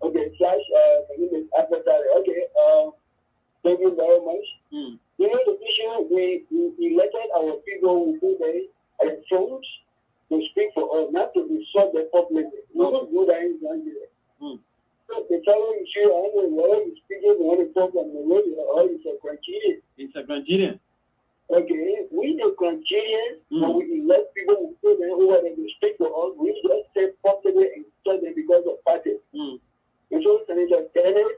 Okay, Flash, my name is Advocate. Okay, thank you very much. You know, the issue, we elected our people who they are phones to speak for us, not to be sought the public. We don't do that in Nigeria. So the challenge issue, I don't know whether you're speaking on the program or it's a criteria. It's a criteria. Okay, we the Nigerians, when we elect people who put them over them to speak for us, we just say possibly and tell them because of party. And so Senator Dennis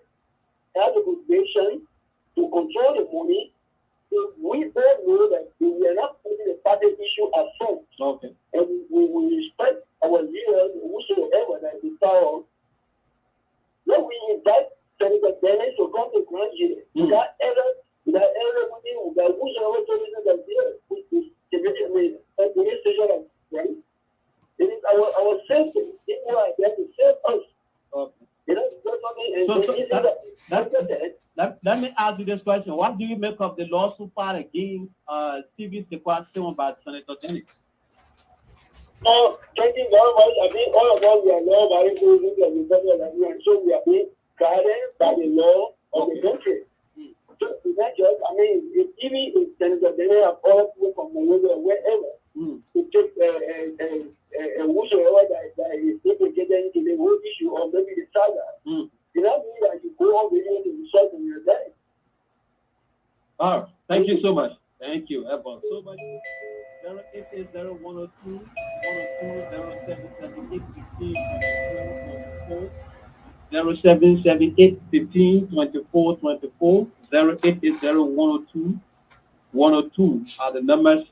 has a motivation to control the money. So we all know that we are not putting the party issue at front. Okay. And we respect our leaders, whosoever that is power. When we invite Senator Dennis to come to Nigeria, without ever without whosoever solution that is administration of right? It is our safety. People are there to save us. Okay. You know, let me ask you this question. What do you make of the lawsuit filed against Steven Saywon by Senator Dennis? Thank you very much. I think all of us we are law abiding citizens of the federal government, so we are being guided by the law of the country. So it's not just, I mean, even if Senator Dennis have all people from Monrovia or wherever to take whosoever that is implicated into the whole issue or maybe the saga, it doesn't mean that you go on video to result in your life. All right. Thank you so much. Thank you, Evan, so much. 080-102-102-0778-1524 0778-152424 080-102-102 are the numbers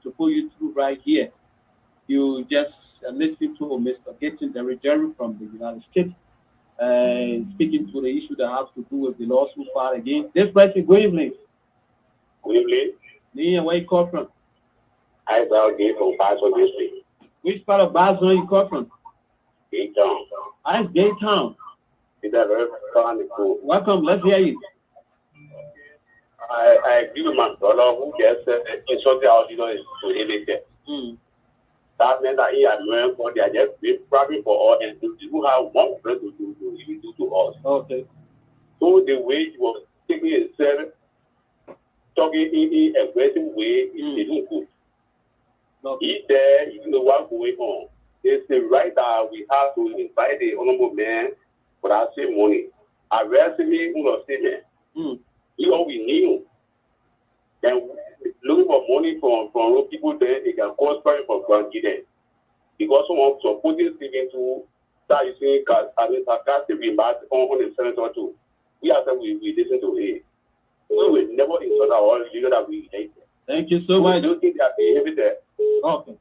to put you through right here. You just listen to Mr. Gedeh Senator from the United States speaking to the issue that has to do with the lawsuit filed against this person. Good evening. Good evening. Nia, where you come from? I Gay from Barford District. Which part of Barford you come from? Gay Town. I'm Gay Town. It's a very cool. Welcome. Let's hear you. I agree with my brother who just insulted our leader to him. That meant that he had learned for they are just probably for all and who have one friend to even do to us. Okay. So the way he was taking himself, talking in an aggressive way, is not good. He there, you know what's going on. It's the right that we have to invite the honorable man for that same money. Arrest me, who was statement. You know, we knew. And looking for money from people there, it can cause problem for grandchildren. Because someone supporting Stephen to start using sarcastic remarks on the senator too. We have said we listen to it. We will never insult our leader that we hate. Thank you so much. We don't think that behavior there. Okay.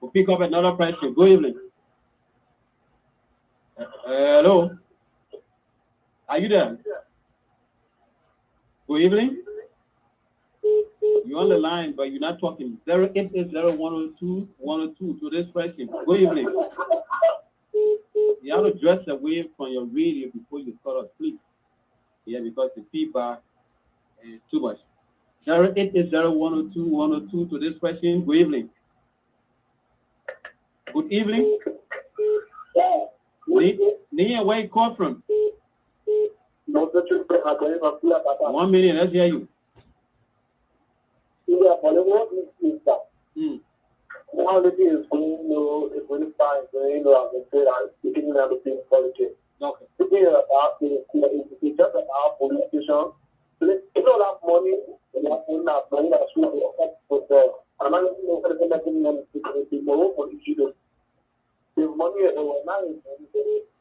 We'll pick up another question. Good evening. Hello. Are you there? Good evening. You're on the line, but you're not talking. 080-102-102 to this person. Good evening. You have to dress away from your radio before you fall asleep. Yeah, because the feedback is too much. 080-102-102 to this person. Good evening. Good evening. Nia, where you call from? 1 minute, let's hear you. Now the is going low, it's really fine, going low, I'm afraid I'm speaking out of the politics. Okay. Speaking about it's just about police station. If you don't have money, and you have money that's really affected, I'm not looking for the money for the children. The money is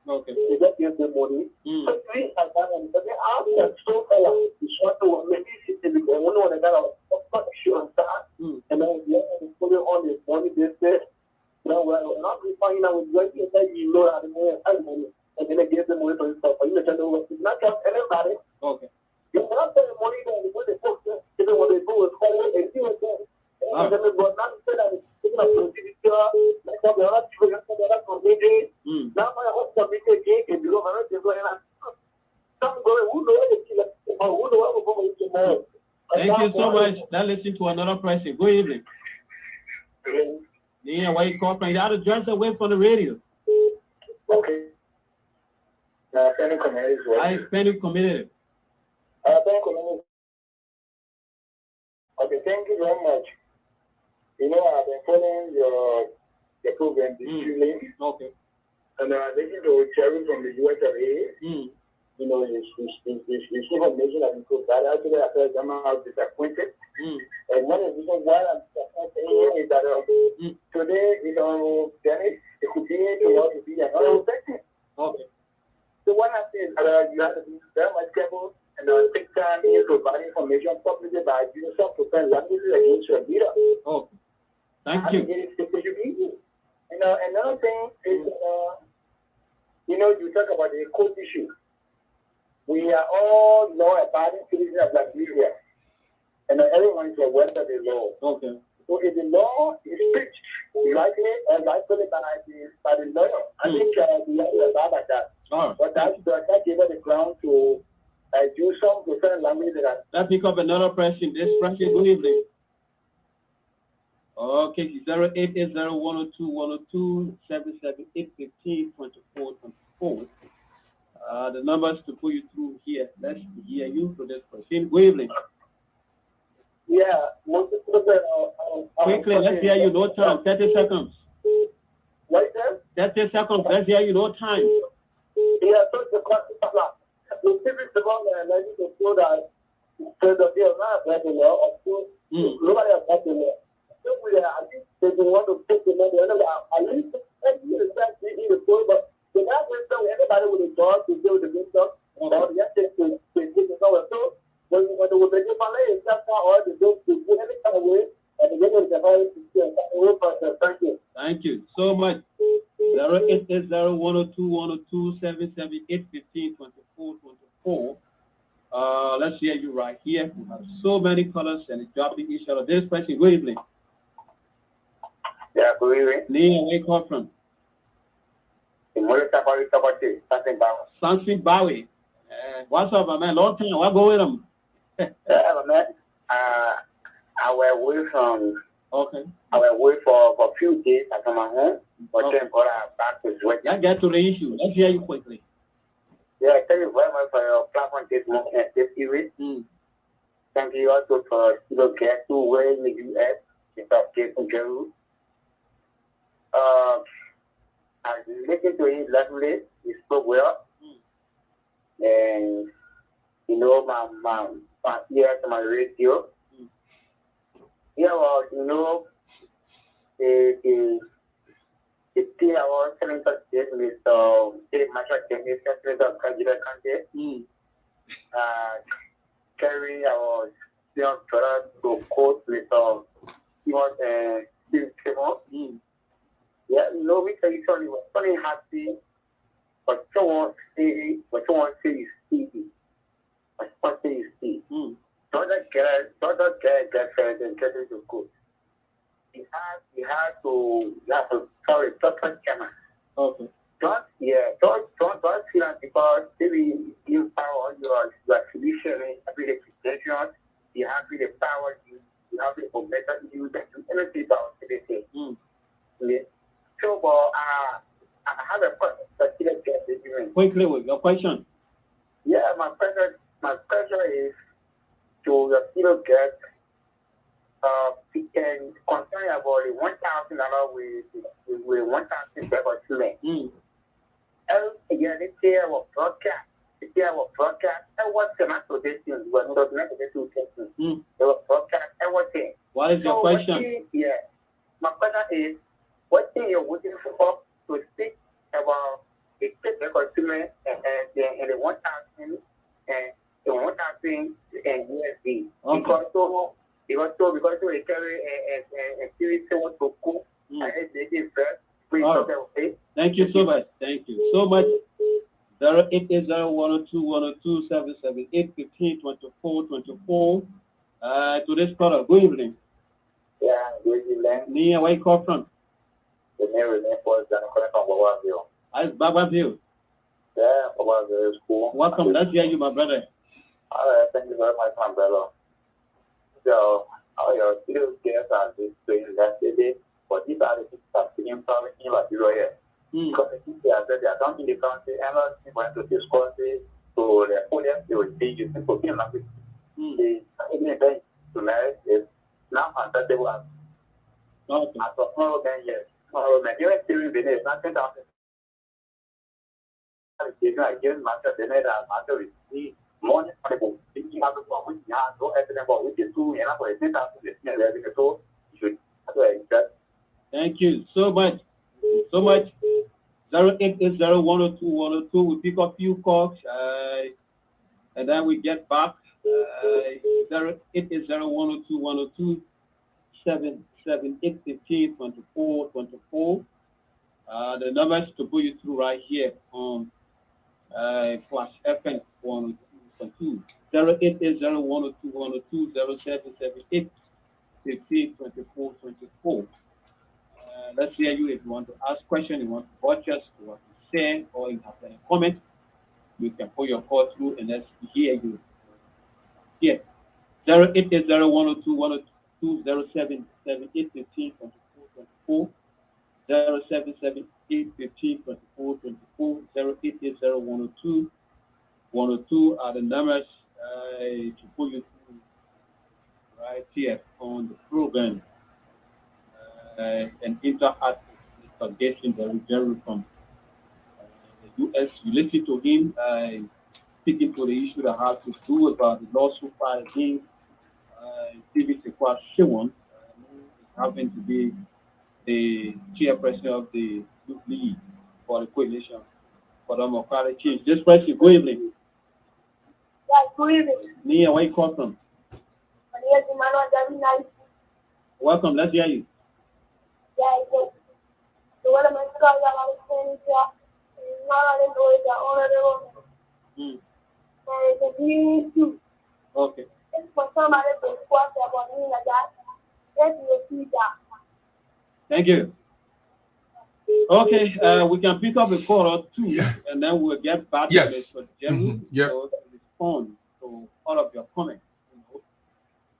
okay. They just give the money. So three and they ask them so far, it's what to maybe it's the one on the kind of show and start. And then they put it on the money they say, no, well, not finding out what you say, you know, how to money. And then they give them money for yourself. You know, it's not just anybody. Okay. You cannot pay money then when they put it, even when they go and call it, and see what they and then but not say that it's taking up to the like the other committee. Now my whole committee again can do over it. Some go who know who know. Thank you so much. Now listen to another person. Good evening. Yeah, where you call from? You have to dress away from the radio. Okay. Hispanic community. Hispanic community. Okay, thank you very much. You know, I've been following your program this evening. Okay. And I listened to Cherry from the U.S. You know, his information that he provided. Actually, I felt somehow disappointed. And one of the reasons why I'm disappointed is that today, you know, Dennis, it could be tomorrow to be another person. Okay. So what happens is that you have to be very much careful and take time in providing information publicly by using some profound languages against your leader. Okay. Thank you. You know, another thing is, you know, you talk about the code issue. We are all law-abiding citizens of Liberia, and everyone is aware of the law. Okay. So if the law is preached rightly and rightfully by the lawyer, I think we have to abide by that. All right. But that gave us the ground to use some different language that. Let's pick up another person. This person, good evening. Okay, 080-102-102-778-15-24-24. The numbers to put you through here. Let's hear you for this person. Good evening. Yeah. Quickly, let's hear you. No time. 30 seconds. What is that? 30 seconds. Let's hear you. No time. Yeah, so the civic development, I need to show that the not breaking law, of course, nobody has breaking law. So we are, at least they want to take the money, at least every year is that they need to show, but the last time anybody with a dog to deal with the good stuff, or the answer to take the power. So when they will make money, it's not all the dogs to do any kind of way, and the game is about to thank you. Thank you so much. 080-102-102-778-15-24-24. Let's hear you right here. We have so many colors and it's dropping each other. This person, good evening. Yeah, good evening. Nia, where you come from? Something Bowie. What's up, my man? Long time. What going on? Yeah, man. I was away from. Okay. I was away for a few days at my home, but then got back to work. Let's get to the issue. Let's hear you quickly. Yeah, thank you very much for your platform this morning and this evening. Thank you also for get to where in the U.S. instead of getting Jeru. I listened to him lovely. He spoke well. And, you know, my ears to my radio. Yeah, well, you know, the Tiawan Senator Mr. Marshall Dennis, President of Gedeh carry our young brother to court with Steven Saywon. Yeah, no, we tell you sorry, we're funny happy, but someone say is easy. But someone say is easy. Don't get friends and get into school. You have to sorry, don't camera. Okay. Don't feel like because maybe you power your solution every day presentation, you have the power, you have the momentum, you can do anything about anything. Yeah. So I have a question. Quickly with your question. Yeah, my question is to still get we can concern about the $1,000 with $1,000 per student. Yeah, this year was broadcast. And what's the matter with this? But not the two questions. They were broadcast everything. What is your question? My question is, what thing you're looking for to speak about the consumer and the 1,000 and the 1,000 and USD? Because we carry a series of to cook and it's first. Thank you so much. Thank you so much. 080-102-102-778-15-24-24. Today's caller, good evening. Yeah, good evening. Nia, where you call from? The name was calling from Babaville. It's Babaville. Yeah, Babaville is cool. Welcome. Let's hear you, my brother. All right, thank you very much, my brother. So, all your students guests are just doing that today, but these are the things that are being probably in Liberia. Because the things they are not in the country, and not going to discuss it, so the audience will see you for being like this. The event tonight is now unacceptable. As of tomorrow, then yes. Tomorrow, man, you're still in the nothing else. I give master the net and master with the morning people. Thinking about what we have, so everything about which is two, and I'm going to send out to the senior level. So, you should have that. Thank you so much. 080-102-102. We pick up few calls, and then we get back. 080-102-102-778-15-24-24. The numbers to put you through right here on Flash FM 102.2. 080-102-102-0778-15-24-24. Let's hear you if you want to ask questions, you want to watch us, you want to share, or you have any comment. You can put your call through and let's hear you. Here, 080-102-102-0778-15-24-24, 0778-15-24-24, 080-102-102 are the numbers to put you through right here on the program. And interact with Mr. Gedeh Senator from the U.S. You listen to him speaking to the issue that has to do about the lawsuit filed against Steven Saywon, who happens to be the chairperson of the Youth League for the Coalition for Democratic Change. This person, good evening. Yeah, good evening. Nia, where you call from? Welcome, let's hear you. Yeah, so what am I saying? Okay. Thank you. Okay, we can pick up a call or two, and then we'll get back to Mr. General to respond to all of your comments.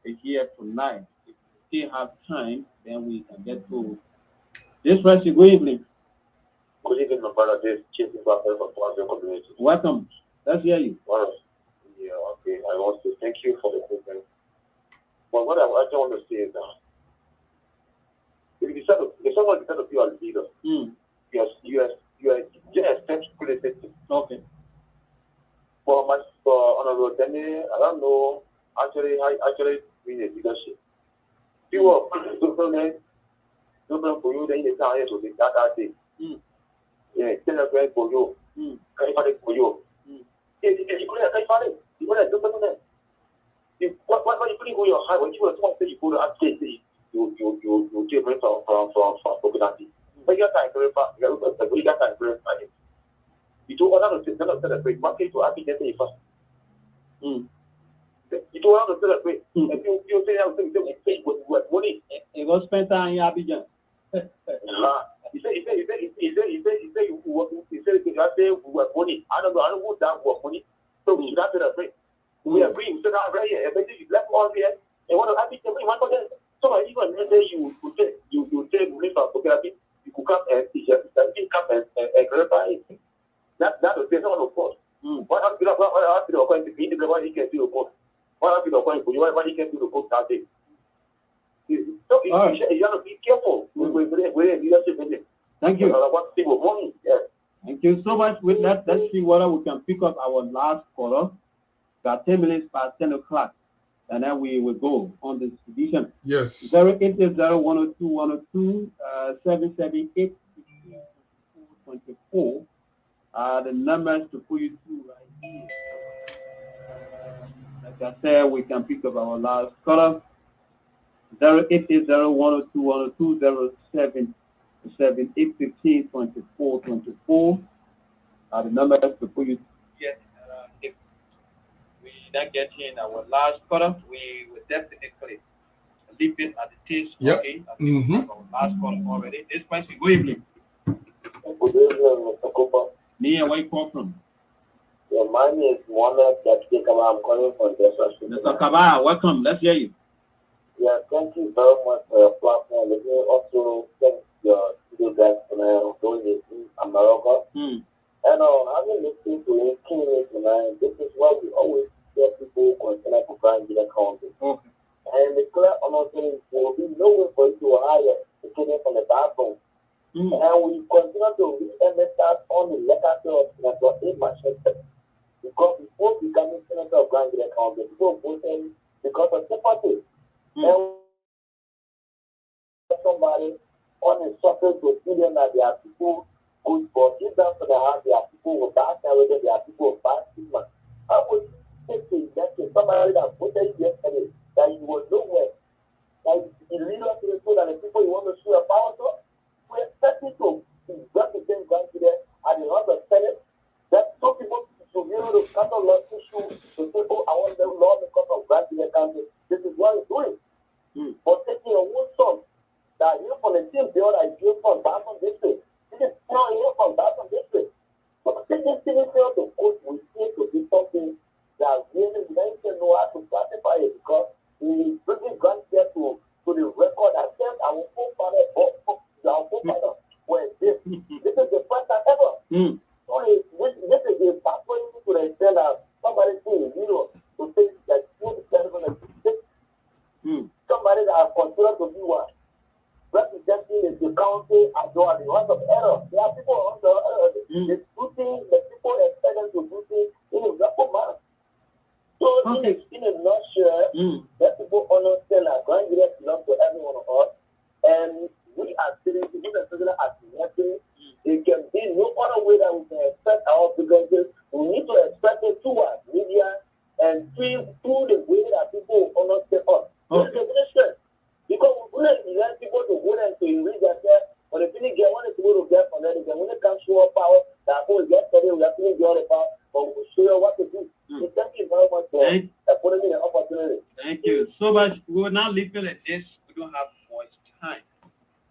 Here tonight. If we still have time, then we can get to this person. Good evening. Good evening, my brother. This Chief Inspector for the community. Welcome. Let's hear you. Yeah, okay. I want to thank you for the program. But what I actually want to say is that if someone decides to be a leader, you expect criticism. Okay. For Honorable Dennis, I don't know actually being a leadership. People are different for you, then you can't to the that day. Yeah, celebrate for you. Everybody for you. If you couldn't everybody, you would have done that. What you put in your heart when you were talking, you put up case, you give it from popularity. But you got time to verify. You got time to verify it. You do other things, not celebrate. What case to happy that day first? You don't have to celebrate. If you say that thing, you say with money. It was spent on Abidjan. He said, money. I don't want that work money. So we should have to pray. We agree. We said, right here, eventually you left all here. And one of the people, so even say you take money from therapy, you could come and teach us, come and clarify it. That was based on, of course. What happened to going to be the one he can do, of course? What happened to going to you? What he can do, of course, that day. So you have to be careful with leadership in it. Thank you. Yes. Thank you so much. With that, let's see whether we can pick up our last caller. Got 10 minutes past 10 o'clock. And then we will go on this edition. Yes. 080-102-102, 778-24. The numbers to put you through right here. Like I said, we can pick up our last caller. 080-102-102, 778-15-24. The numbers to put you through. Yes. If we not get in our last caller, we will definitely leave it at the taste. Yep. Okay. Our last caller already. This question, good evening. Good evening, Mr. Cooper. Me and where you come from? Yeah, my name is Mohammed Kaba. I'm calling from Texas. Mr. Kaba, welcome. Let's hear you. Yeah, thank you very much for your platform. Let me also thank your studio guys for doing this in America. And I've been listening to it tonight. This is why we always get people concerned to try and get accounting. Okay. And the clear understanding there will be no way for you to hire the children from the bathroom. And we continue to re-emphasize on the legacy of Senator Manchester. Because before becoming Senator of Grand County, people voted because of sympathy. And somebody on the surface will feel that there are people good, but deep down to the heart, there are people who bad character, there are people who bad stigma. I would say to somebody that voted yesterday that you will know where, that the leader to the school and the people you want to show your power to, we expect you to represent Grandchildren at the House of Senate. That some people should be able to cut a law issue to people I want them law because of Grandchildren Council. This is what it's doing. But taking a one song that you from the same bill that you from Barford District. This is not here from Barford District. But taking civil bill to court will seem to be something that really makes them know how to classify it because we bringing Grandchildren to the record that says our forefather were this. This is the first time ever. So this is the pathway to the extent that somebody saying, to say that you somebody that are considered to be what? Representing the county as well as the House of Error. There are people on the people expect them to do things in a rapid manner. So in a nutshell, let people understand that Grandchildren belong to every one of us. And we are citizens, we are citizens as nothing. There can be no other way that we can expect our obligations. We need to expect it through our media and through the way that people understand us. Because we let people to go and to read themselves, but if you get one is able to get from them, when they can show up power, that whole yesterday we have to get all the power, but we'll show you what to do. So thank you very much for putting me an opportunity. Thank you so much. We will now leave it at this. We don't have much time.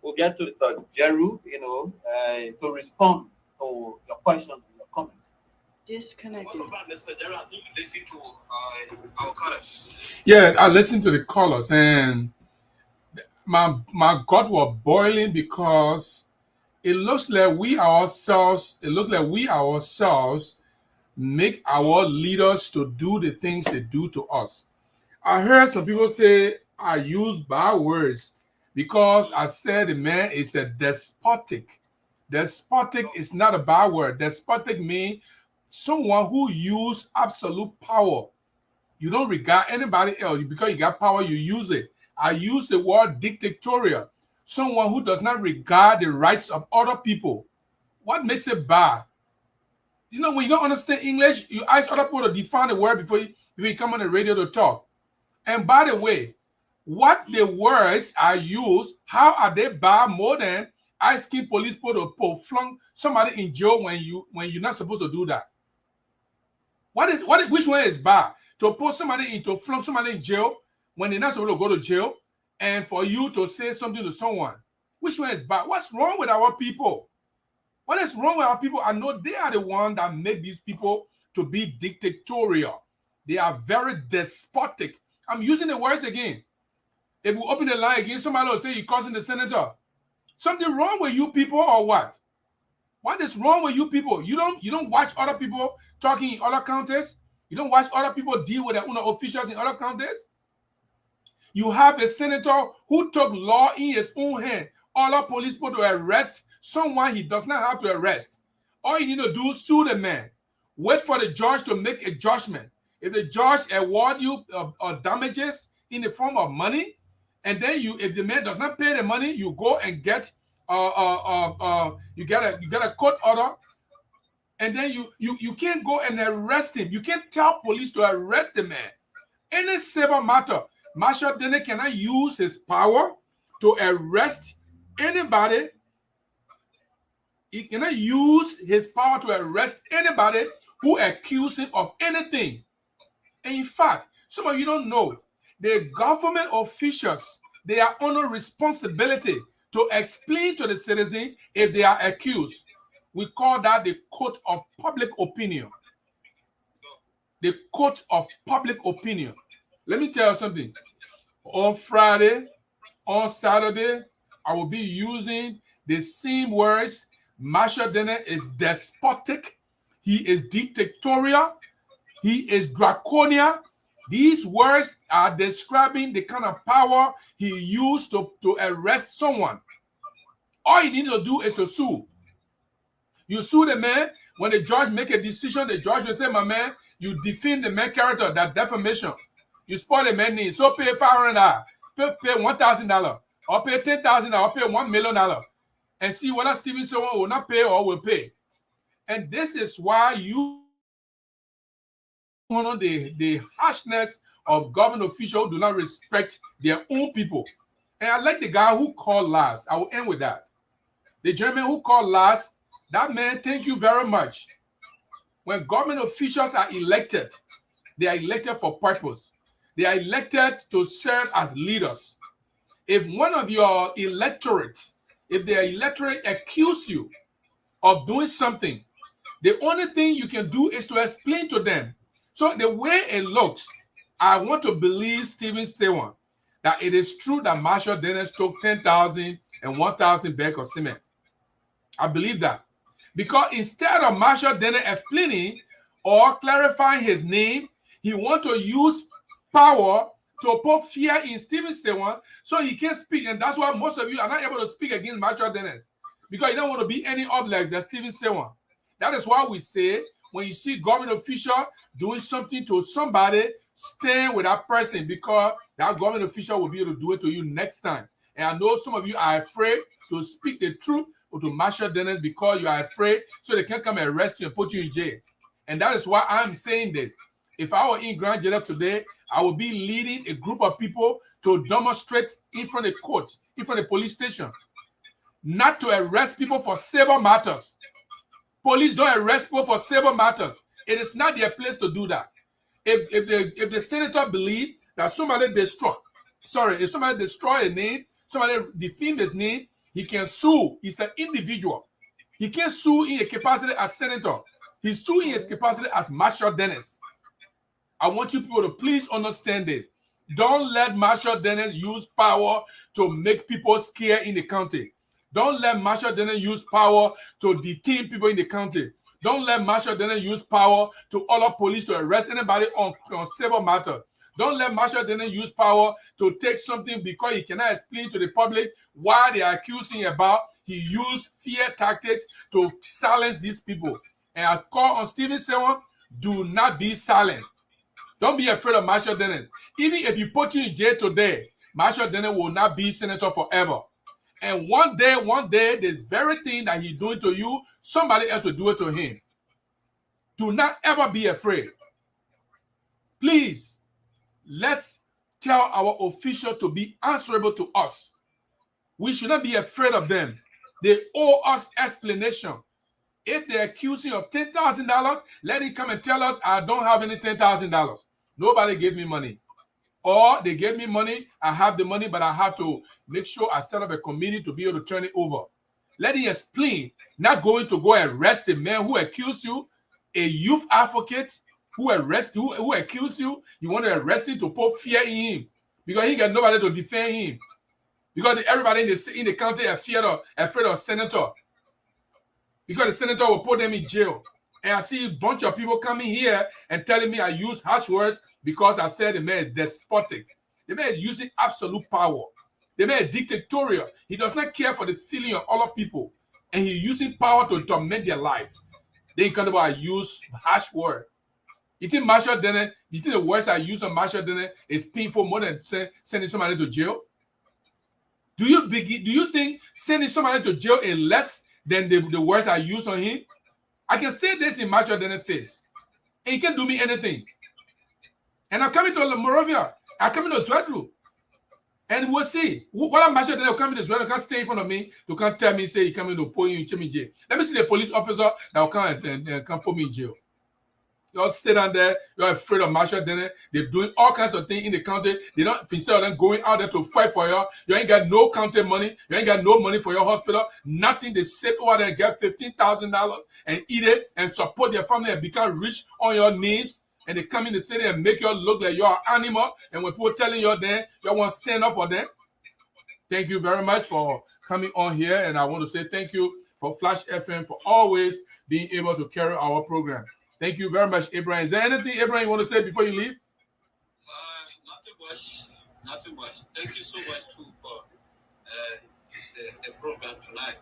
We'll get to the Jeru, to respond to your questions and your comments. Disconnected. What about Mr. Jeru? I think you listen to our callers. Yeah, I listened to the callers and my gut was boiling because it looks like we ourselves make our leaders to do the things they do to us. I heard some people say I use bad words because I said the man is a despotic. Despotic is not a bad word. Despotic means someone who uses absolute power. You don't regard anybody else. Because you got power, you use it. I use the word dictatorial. Someone who does not regard the rights of other people. What makes it bad? When you don't understand English, you ask other people to define the word before you come on the radio to talk. And by the way, what the words are used, how are they bad more than asking police people to flunk somebody in jail when you're not supposed to do that? Which one is bad? to put somebody into flunk somebody in jail when they're not supposed to go to jail, and for you to say something to someone. Which one is bad? What's wrong with our people? What is wrong with our people? I know they are the ones that make these people to be dictatorial. They are very despotic. I'm using the words again. If we open the line again, somebody will say you're causing the senator. Something wrong with you people or what? What is wrong with you people? You don't watch other people talking in other counties? You don't watch other people deal with their own officials in other counties? You have a senator who took law in his own hand. Other police people to arrest someone he does not have to arrest. All you need to do is sue the man. Wait for the judge to make a judgment. If the judge award you damages in the form of money, and then if the man does not pay the money, you go and get you get a court order, and then you can't go and arrest him. You can't tell police to arrest the man. Any civil matter, Marshall Dennis cannot use his power to arrest anybody. He cannot use his power to arrest anybody who accuses him of anything. And in fact, some of you don't know, the government officials, they are under responsibility to explain to the citizen if they are accused. We call that the court of public opinion. The court of public opinion. Let me tell you something. On Friday, on Saturday, I will be using the same words. Marshall Dennis is despotic. He is dictatorial. He is draconian. These words are describing the kind of power he used to arrest someone. All you need to do is to sue. You sue the man. When the judge make a decision, the judge will say, my man, you defend the man's character, that defamation. You spoil the man's name. So pay $500, pay $1,000, or pay $10,000, or pay $1 million, and see whether Steven Saywon will not pay or will pay. And this is why you honor the harshness of government officials who do not respect their own people. And I like the guy who called last. I will end with that. The gentleman who called last, that man, thank you very much. When government officials are elected, they are elected for purpose. They are elected to serve as leaders. If one of your electorates, if their electorate accuse you of doing something, the only thing you can do is to explain to them. So the way it looks, I want to believe Steven Saywon that it is true that Marshall Dennis took 10,000 and 1,000 bags of cement. I believe that. Because instead of Marshall Dennis explaining or clarifying his name, he wants to use power to put fear in Steven Saywon so he can't speak. And that's why most of you are not able to speak against Marshall Dennis, because you don't want to be any object than Steven Saywon. That is why we say when you see government official doing something to somebody, stand with that person, because that government official will be able to do it to you next time. And I know some of you are afraid to speak the truth or to Marshall Dennis because you are afraid so they can come and arrest you and put you in jail. And that is why I'm saying this. If I were in Grand Jeddah today, I would be leading a group of people to demonstrate in front of the courts, in front of the police station, not to arrest people for civil matters. Police don't arrest people for civil matters. It is not their place to do that. If the senator believes that somebody destroy a name, somebody defame his name, he can sue. He's an individual. He can't sue in a capacity as senator. He's suing in his capacity as Marshall Dennis. I want you people to please understand this. Don't let Marshall Dennis use power to make people scared in the county. Don't let Marshall Dennis use power to detain people in the county. Don't let Marshall Dennis use power to order police to arrest anybody on civil matter. Don't let Marshall Dennis use power to take something because he cannot explain to the public why they are accusing about. He used fear tactics to silence these people. And I call on Steven Saywon, do not be silent. Don't be afraid of Marshall Dennis. Even if you put you in jail today, Marshall Dennis will not be senator forever. And one day, this very thing that he's doing to you, somebody else will do it to him. Do not ever be afraid. Please, let's tell our officials to be answerable to us. We should not be afraid of them. They owe us explanation. If they're accusing of $10,000, let him come and tell us, I don't have any $10,000. Nobody gave me money. Or they gave me money, I have the money, but I have to make sure I set up a committee to be able to turn it over. Let him explain, not going to go arrest a man who accused you, a youth advocate who accused you. You want to arrest him to put fear in him because he got nobody to defend him. Because everybody in the county are afraid of senator. Because the senator will put them in jail. And I see a bunch of people coming here and telling me I use harsh words because I said the man is despotic. The man is using absolute power. The man is dictatorial. He does not care for the feeling of other people. And he's using power to torment their life. Then kind of I use harsh word. You think Marshall Dennis, you think the words I use on Marshall Dennis is painful more than sending somebody to jail? Do you think sending somebody to jail is less than the words I use on him? I can say this in Marshall Dennis' face. And he can't do me anything. And I'm coming to Moravia. I'm coming to Zwedru. And we'll see. What I'm Marshall Dennis will come to Zwedru, can't stay in front of me to come tell me, say, he coming to put you in jail. Let me see the police officer that will come and come put me in jail. You're sit down there, you're afraid of Marshall Dennis. They're doing all kinds of things in the county. They don't, instead of them going out there to fight for you ain't got no county money, you ain't got no money for your hospital, nothing. They sit over there and get $15,000 and eat it and support their family and become rich on your names. And they come in the city and make you look like you're an animal. And when people telling you then, you want to stand up for them. Thank you very much for coming on here. And I want to say thank you for Flash FM for always being able to carry our program. Thank you very much, Abraham. Is there anything, Abraham, you want to say before you leave? Nothing much. Nothing much. Thank you so much, too, for the program tonight.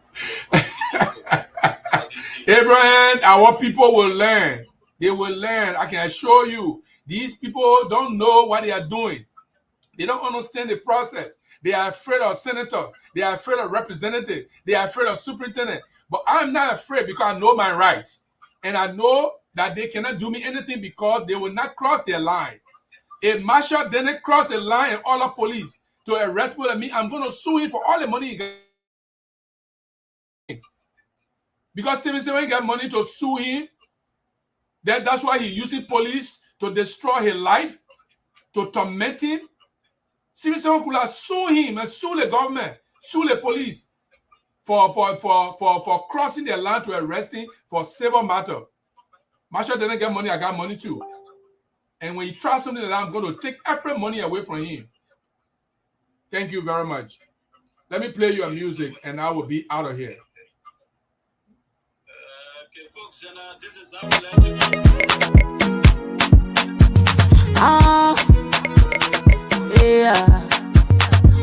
Abraham, our people will learn. They will learn. I can assure you, these people don't know what they are doing. They don't understand the process. They are afraid of senators. They are afraid of representatives. They are afraid of superintendent. But I'm not afraid because I know my rights. And I know that they cannot do me anything because they will not cross their line. If Marshall Dennis cross the line and all the police to arrest people like me, I'm going to sue him for all the money he got. Because Steven Saywon got money to sue him, that's why he's using police to destroy his life, to torment him. Steven Saywon could have sued him and sue the government, sue the police for crossing their line to arrest him for civil matter. Marshall didn't get money, I got money too. And when he tries something like that, I'm going to take every money away from him. Thank you very much. Let me play your music and I will be out of here. Okay, folks, this is how we like to do. Yeah.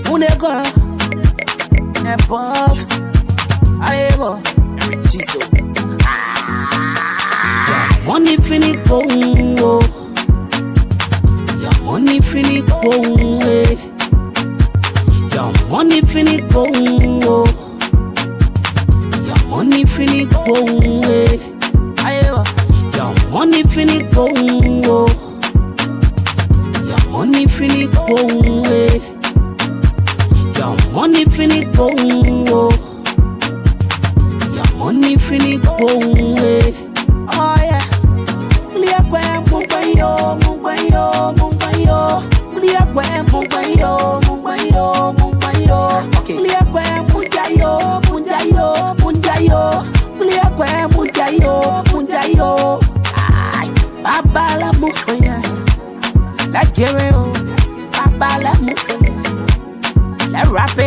Unega. Above. Arriba. Jesus. Money finit go. Your money finit go. Your money finit go. Your money finit go. Your money finit go. Your money finit go. Your money finit go. Your money finit go. Oh yeah. La rap